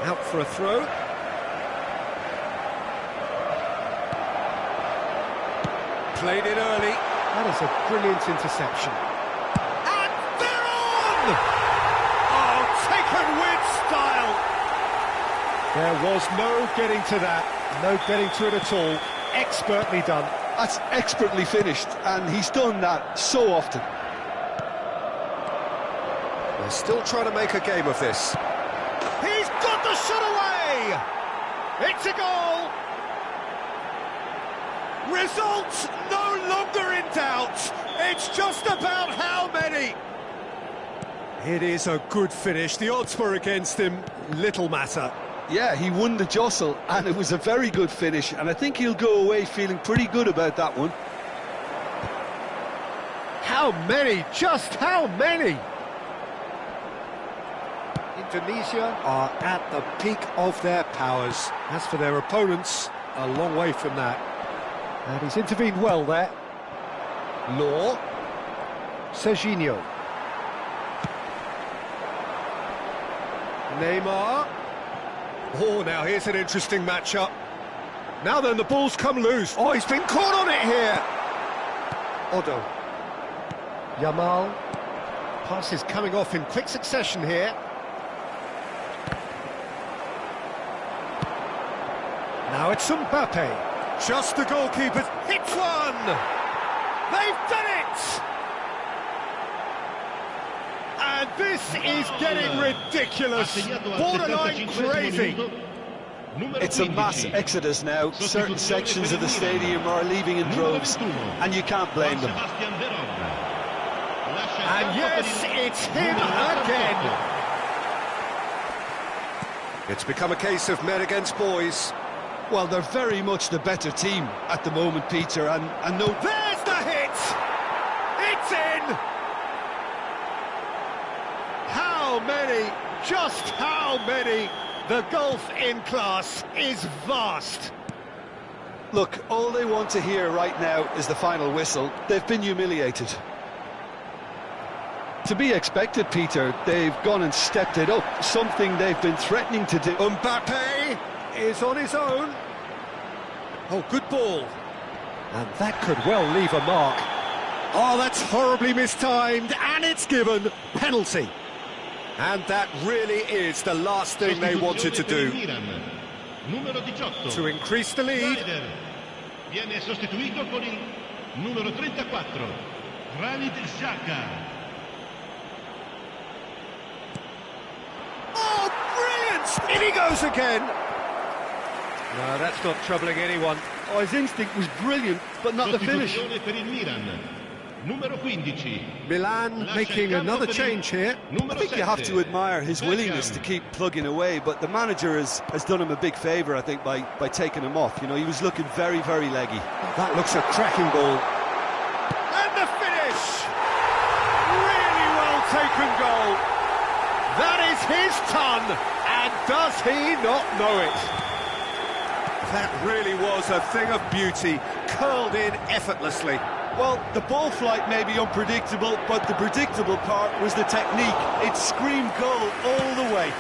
Out for a throw. Played it early. That is a brilliant interception. And they're on! Oh, taken with style. There was no getting to that. No getting to it at all. Expertly done. That's expertly finished, and he's done that so often. They're still trying to make a game of this. He's got the shot away! It's a goal! Results no longer in doubt. It's just about how many. It is a good finish. The odds were against him. Little matter. Yeah, he won the jostle, and it was a very good finish, and I think he'll go away feeling pretty good about that one. How many? Just how many? Indonesia are at the peak of their powers. As for their opponents, a long way from that. And he's intervened well there. Law. Serginho. Neymar. Oh, now here's an interesting matchup. Now then, the ball's come loose. Oh, he's been caught on it here. Odo. Yamal. Passes coming off in quick succession here. Now it's Mbappe. Just the goalkeeper hits one! They've done it! And this is getting ridiculous, borderline crazy. It's a mass exodus now. Certain sections of the stadium are leaving in droves, and you can't blame them. And yes, it's him again. It's become a case of men against boys. Well, they're very much the better team at the moment, Peter, and no... There's the hit! It's in! How many? Just how many? The gulf in class is vast. Look, all they want to hear right now is the final whistle. They've been humiliated. To be expected, Peter. They've gone and stepped it up, something they've been threatening to do. Mbappe is on his own. Oh, good ball. And that could well leave a mark. Oh, that's horribly mistimed, and it's given. Penalty. And that really is the last thing they wanted to do. To increase the lead. Viene sostituito con il numero 34, jika. Oh, brilliant! In he goes again. No, that's not troubling anyone. Oh, his instinct was brilliant, but not the finish. Milan making another change here. I think you have to admire his willingness to keep plugging away, but the manager has done him a big favour, I think, by taking him off. You know, he was looking very, very leggy. That looks a cracking ball. And the finish! Really well taken goal. That is his ton, and does he not know it? That really was a thing of beauty, curled in effortlessly. Well, the ball flight may be unpredictable, but the predictable part was the technique. It screamed goal all the way.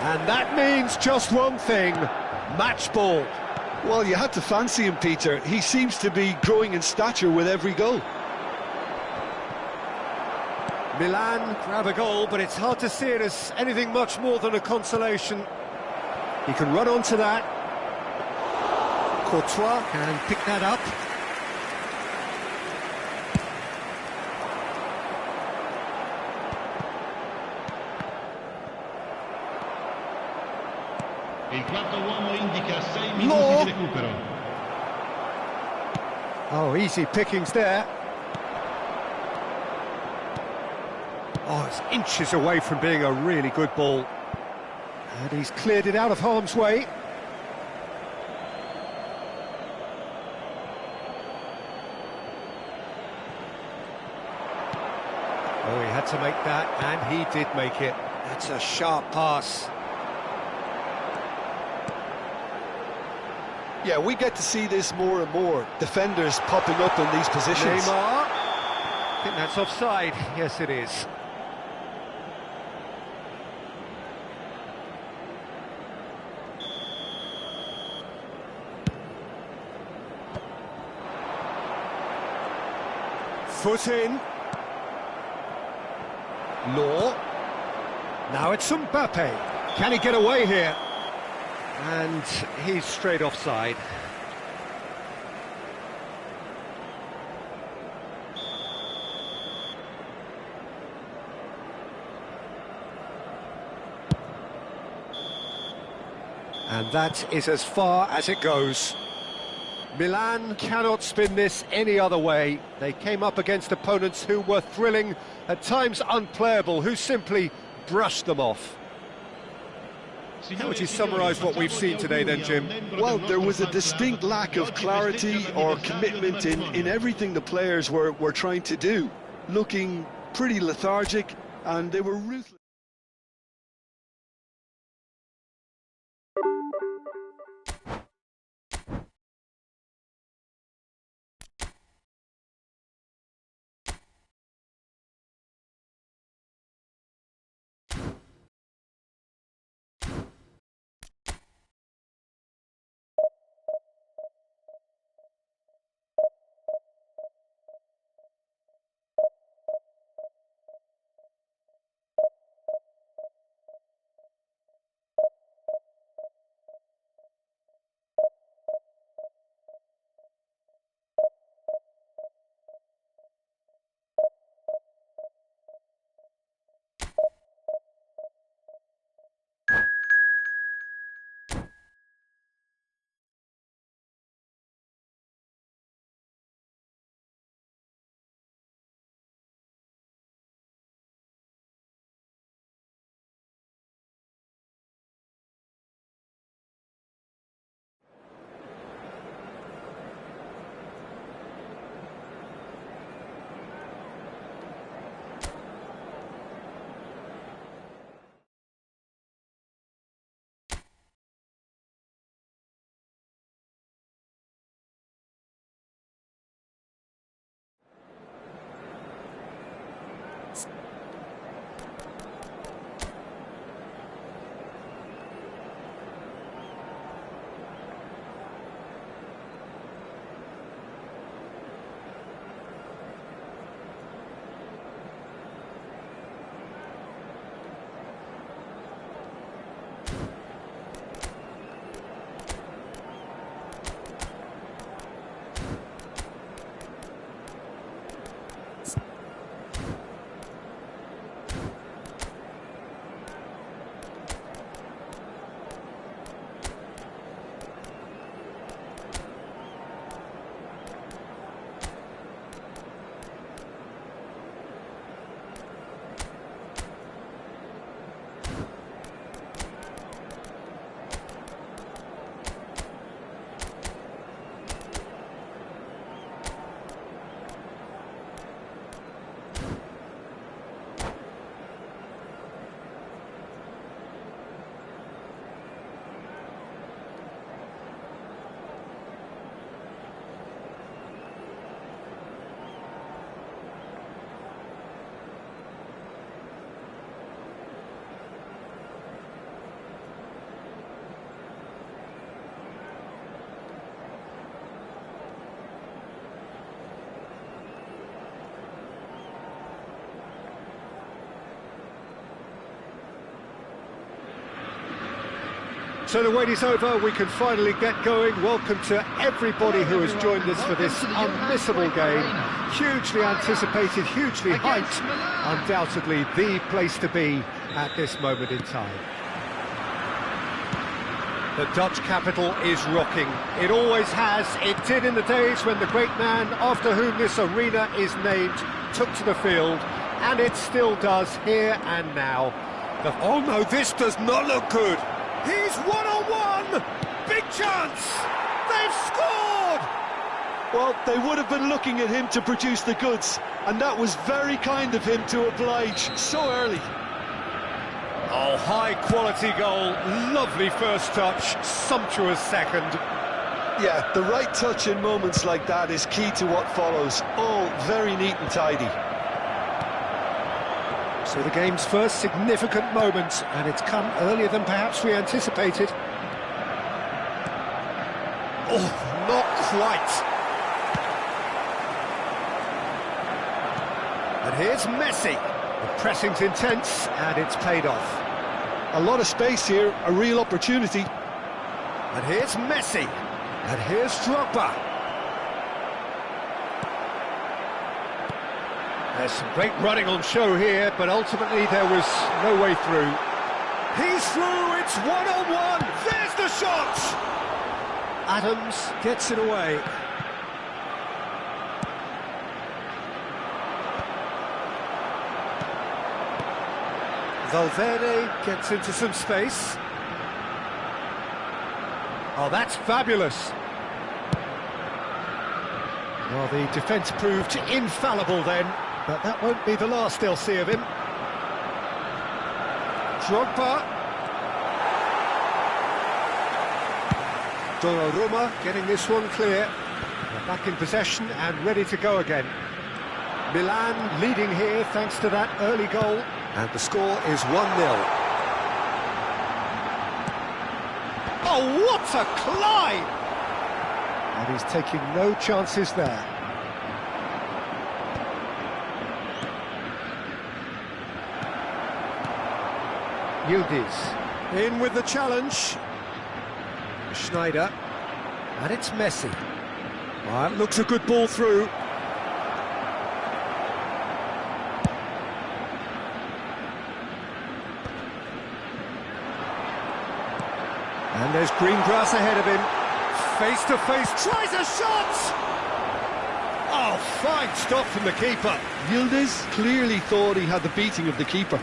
And that means just one thing, match ball. Well, you had to fancy him, Peter. He seems to be growing in stature with every goal. Milan grab a goal, but it's hard to see it as anything much more than a consolation. He can run onto that. Courtois can pick that up. Il quarto uomo indica 6 minuti di recupero. Oh, easy pickings there. Oh, it's inches away from being a really good ball. And he's cleared it out of harm's way. Oh, he had to make that, and he did make it. That's a sharp pass. Yeah, we get to see this more and more. Defenders popping up in these positions. Neymar. I think that's offside. Yes, it is. Foot in. Law. Now it's Mbappe. Can he get away here? And he's straight offside. And that is as far as it goes. Milan cannot spin this any other way. They came up against opponents who were thrilling, at times unplayable, who simply brushed them off. How would you summarise what we've seen today then, Jim? Well, there was a distinct lack of clarity or commitment in everything the players were trying to do. Looking pretty lethargic, and they were ruthless. So the wait is over, we can finally get going. Welcome to everybody who has joined us for this unmissable game. Hugely anticipated, hugely hyped, undoubtedly the place to be at this moment in time. The Dutch capital is rocking. It always has. It did in the days when the great man after whom this arena is named took to the field. and it still does here and now. Oh no, this does not look good. He's one-on-one! Big chance! They've scored! Well, they would have been looking at him to produce the goods, and that was very kind of him to oblige so early. Oh, high-quality goal, lovely first touch, sumptuous second. Yeah, the right touch in moments like that is key to what follows. All very neat and tidy. So the game's first significant moment, and it's come earlier than perhaps we anticipated. Oh, not quite. And here's Messi. The pressing's intense, and it's paid off. A lot of space here, a real opportunity. And here's Messi. And here's Drogba. There's some great running on show here, but ultimately there was no way through. He's through, it's one-on-one. There's the shot! Adams gets it away. Valverde gets into some space. Oh, that's fabulous. Well, the defence proved infallible then, but that won't be the last they'll see of him. Drogba. Donnarumma getting this one clear. They're back in possession and ready to go again. Milan leading here thanks to that early goal. And the score is 1-0. Oh, what a climb! And he's taking no chances there. Yildiz in with the challenge. Schneider. And it's Messi. Well, that looks a good ball through. And there's green grass ahead of him. Face to face, tries a shot! Oh, fine stop from the keeper. Yildiz clearly thought he had the beating of the keeper.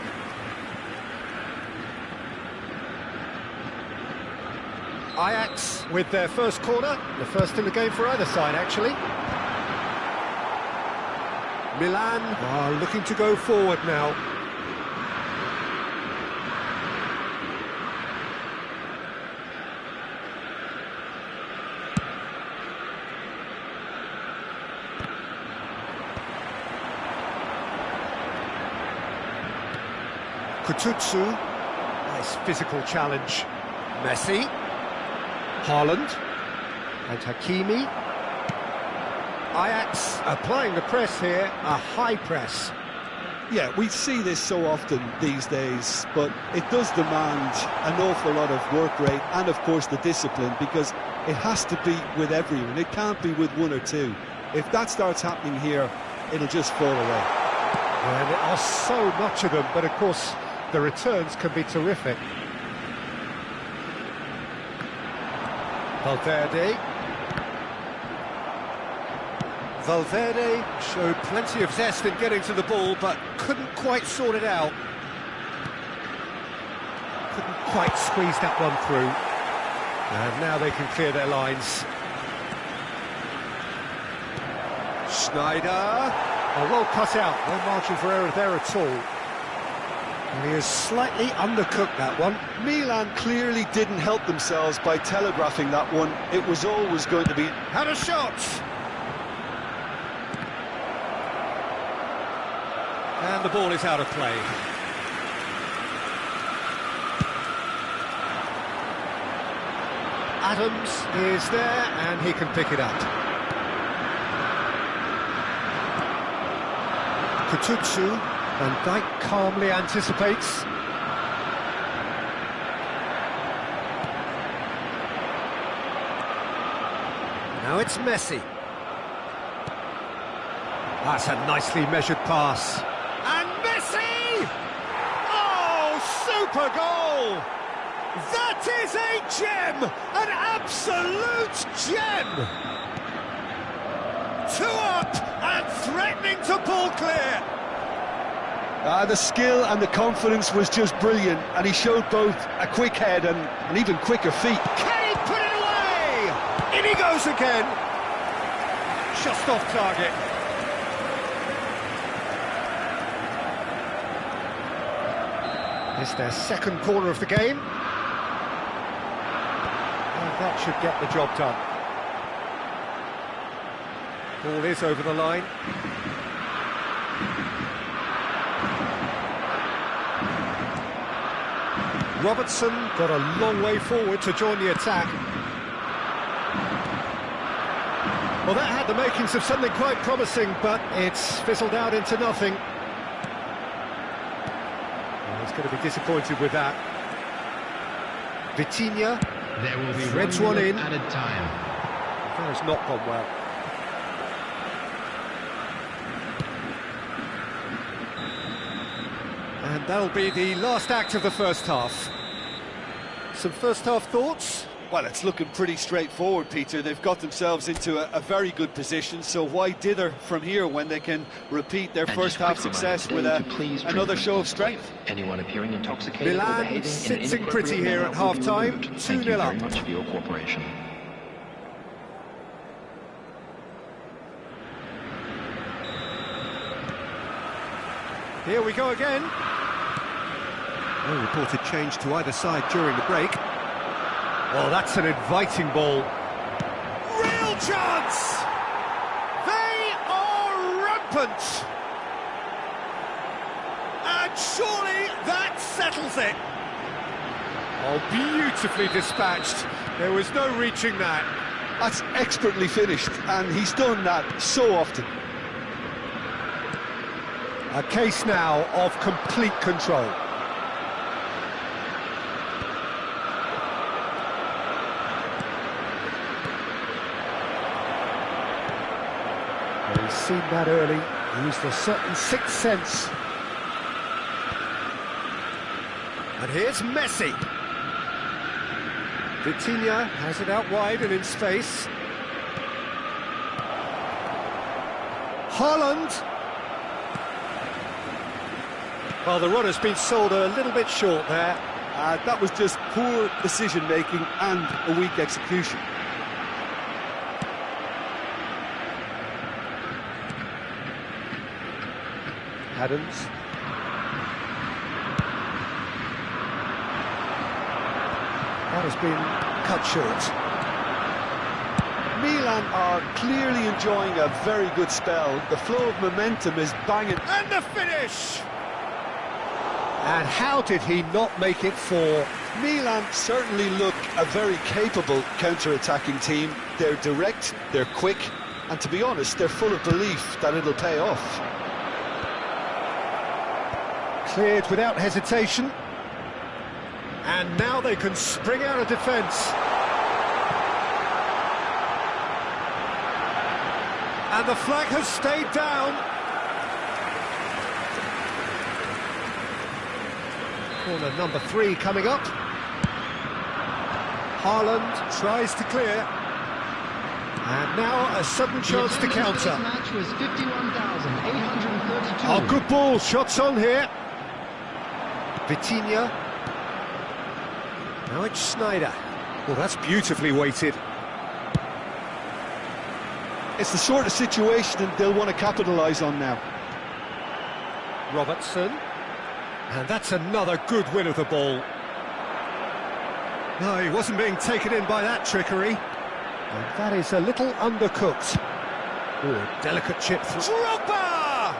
Ajax with their first corner, the first in the game for either side, actually. Milan are looking to go forward now. Kututsu, nice physical challenge. Messi, Haaland, and Hakimi. Ajax applying the press here, a high press. Yeah, we see this so often these days, but it does demand an awful lot of work rate and, of course, the discipline, because it has to be with everyone. It can't be with one or two. If that starts happening here, it'll just fall away. And there are so much of them, but, of course, the returns can be terrific. Valverde showed plenty of zest in getting to the ball, but couldn't quite sort it out. Couldn't quite squeeze that one through. And now they can clear their lines. Schneider. Oh, well cut out. No margin for error there at all. And he has slightly undercooked that one. Milan clearly didn't help themselves by telegraphing that one. It was always going to be... Had a shot! And the ball is out of play. Adams is there, and he can pick it up. Kututsu. Van Dijk calmly anticipates. Now it's Messi. That's a nicely measured pass. And Messi! Oh, super goal! That is a gem! An absolute gem! 2 up and threatening to pull clear. The skill and the confidence was just brilliant, and he showed both a quick head and an even quicker feet. Can he put it away? In he goes again. Just off target. It's their second corner of the game. And that should get the job done. Ball is over the line. Robertson got a long way forward to join the attack. Well, that had the makings of something quite promising, but it's fizzled out into nothing. Well, he's going to be disappointed with that. Vitinha There will be threads one in. added time. That has not gone well. And that'll be the last act of the first half. Some first half thoughts? Well, it's looking pretty straightforward, Peter. They've got themselves into a very good position, so why dither from here when they can repeat their first half success with another show of strength? Anyone appearing intoxicated or Milan behaving in an sitting pretty inappropriate here manner at will be half-time, removed. 2-0 Thank you up. very much for your cooperation. Here we go again. No reported change to either side during the break. Oh, that's an inviting ball. Real chance! They are rampant! And surely that settles it. Oh, beautifully dispatched. There was no reaching that. That's expertly finished, and he's done that so often. A case now of complete control. He's seen that early, used a certain sixth sense. And here's Messi. Vitinha has it out wide and in space. Haaland. Well, the run has been sold a little bit short there. That was just poor decision-making and a weak execution. Adams. That has been cut short. Milan are clearly enjoying a very good spell. The flow of momentum is banging. And the finish! And how did he not make it four? Milan certainly look a very capable counter-attacking team. They're direct, they're quick, and to be honest, they're full of belief that it'll pay off. Cleared without hesitation. And now they can spring out of defence. And the flag has stayed down. Corner number 3 coming up. Haaland tries to clear. And now a sudden chance to counter. This match was 51,832. Oh, good ball. Shots on here. Vitinha. Now it's Schneider. Well, that's beautifully weighted. It's the sort of situation they'll want to capitalise on now. Robertson. And that's another good win of the ball. No, he wasn't being taken in by that trickery. And that is a little undercooked. Oh, delicate chip through. Drogba!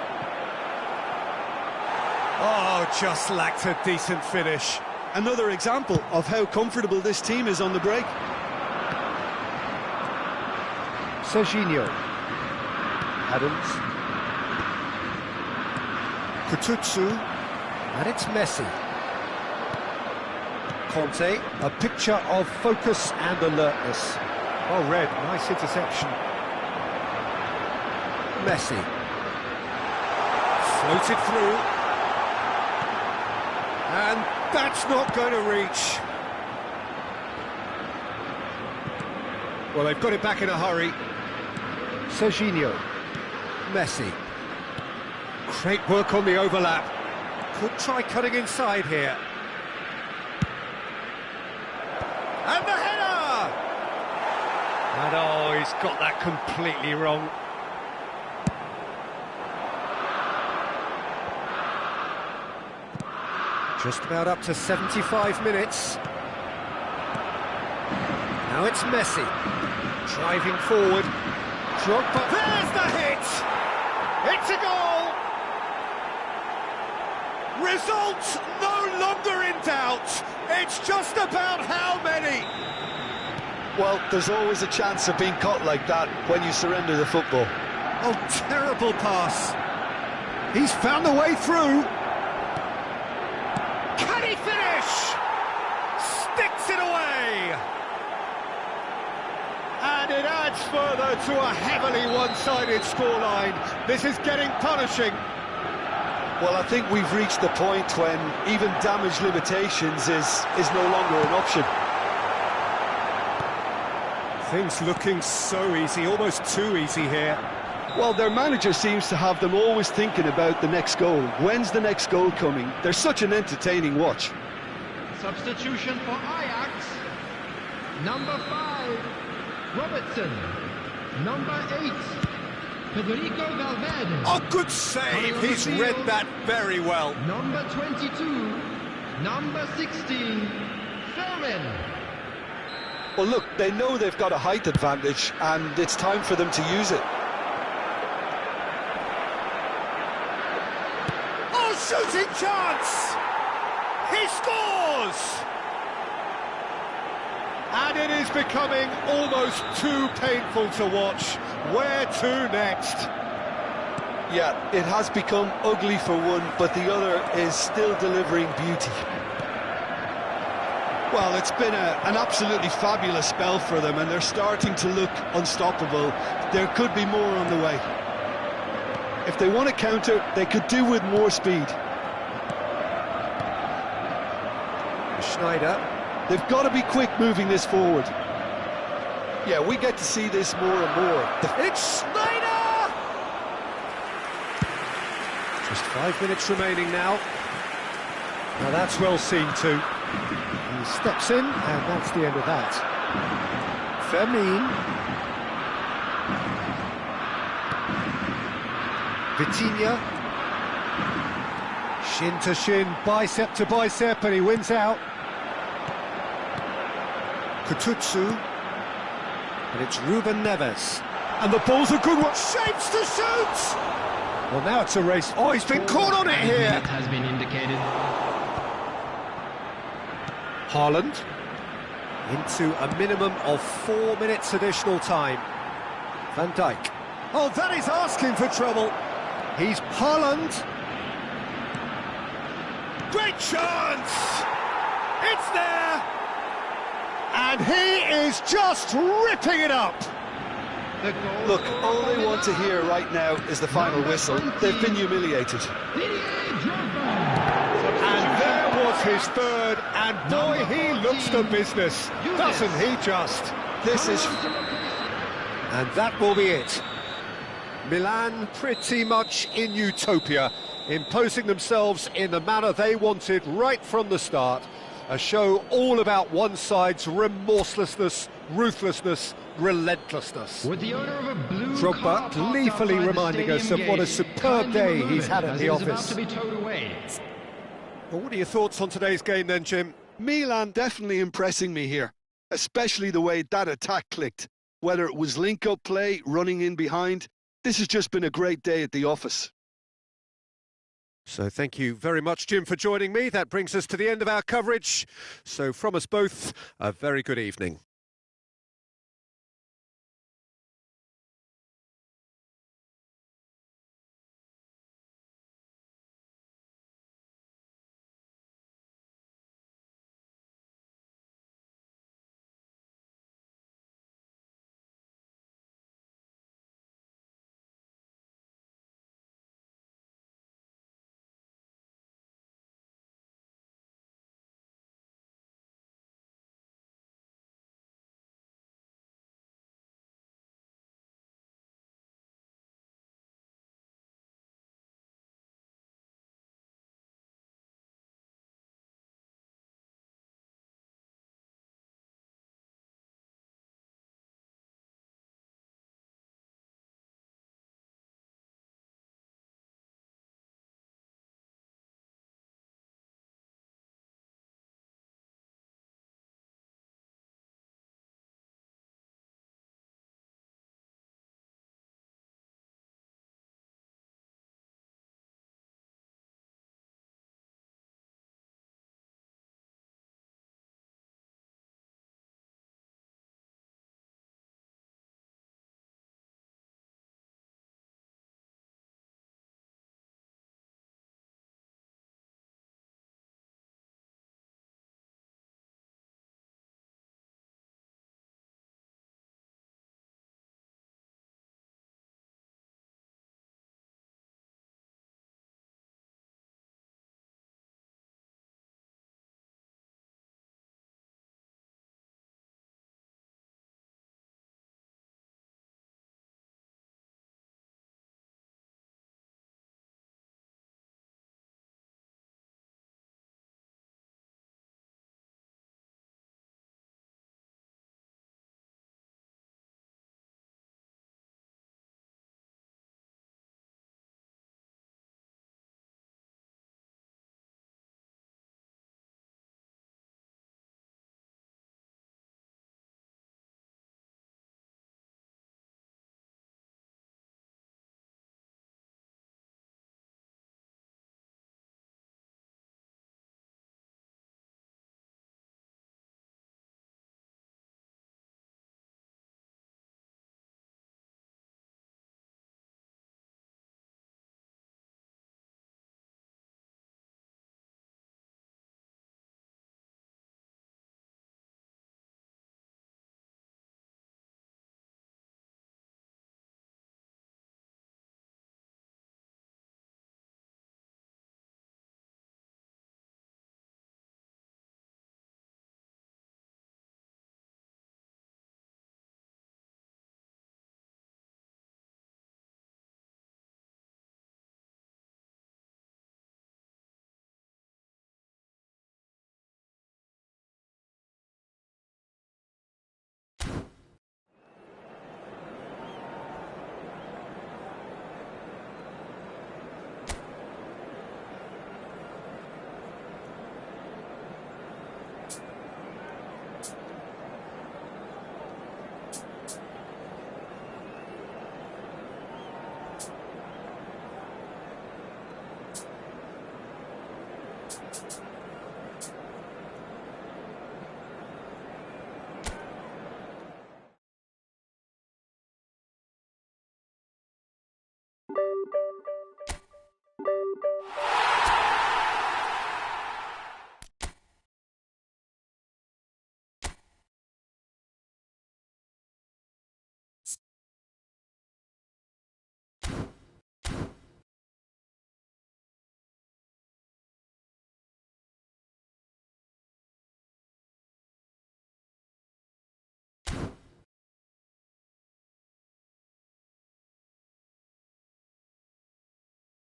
Oh, just lacked a decent finish. Another example of how comfortable this team is on the break. Serginho. Adams. Kututsu. And it's Messi. Conte, a picture of focus and alertness. Well read, nice interception. Messi. Floated through. And that's not going to reach. Well, they've got it back in a hurry. Serginho. Messi. Great work on the overlap. Could try cutting inside here. And the header! And oh, he's got that completely wrong. Just about up to 75 minutes. Now it's Messi, driving forward. Drogba, there's the hit! It's a goal! Result no longer in doubt. It's just about how many. Well, there's always a chance of being caught like that when you surrender the football. Oh, terrible pass. He's found the way through. Can he finish? Sticks it away. And it adds further to a heavily one-sided scoreline. This is getting punishing. Well, I think we've reached the point when even damage limitations is no longer an option. Things looking so easy, almost too easy here. Well, their manager seems to have them always thinking about the next goal. When's the next goal coming? They're such an entertaining watch. Substitution for Ajax. Number 5, Robertson. Number 8, Federico Valverde. Oh, good save! He's read that very well. Number 22, number 16, Philman. Well, look, they know they've got a height advantage, and it's time for them to use it. Oh, shooting chance! He scores! And it is becoming almost too painful to watch. Where to next? Yeah, it has become ugly for one, but the other is still delivering beauty. Well, it's been an absolutely fabulous spell for them, and they're starting to look unstoppable. There could be more on the way. If they want to counter, they could do with more speed. Schneider. They've got to be quick moving this forward. Yeah, we get to see this more and more. It's Schneider! Just 5 minutes remaining now. Now that's well seen too. He steps in, and that's the end of that. Fermin. Vitinha. Shin to shin, bicep to bicep, and he wins out. Kututsu. And it's Ruben Neves. And the ball's a good one. Shapes to shoot! Well, now it's a race. Oh, he's been caught on it here. It has been indicated. Haaland. Into a minimum of 4 minutes additional time. Van Dijk. Oh, that is asking for trouble. He's Haaland. Great chance! It's there! And he is just ripping it up! Look, all they want to hear right now is the final whistle. They've been humiliated. And there was his third, and boy, he looks the business, doesn't he just? This is... And that will be it. Milan pretty much in utopia, imposing themselves in the manner they wanted right from the start. A show all about one side's remorselessness, ruthlessness, relentlessness. With the owner of a blue Drogba gleefully reminding us of what a superb day he's had at the office. Well, what are your thoughts on today's game then, Jim? Milan definitely impressing me here, especially the way that attack clicked. Whether it was link-up play, running in behind, this has just been a great day at the office. So thank you very much, Jim, for joining me. That brings us to the end of our coverage. So from us both, a very good evening.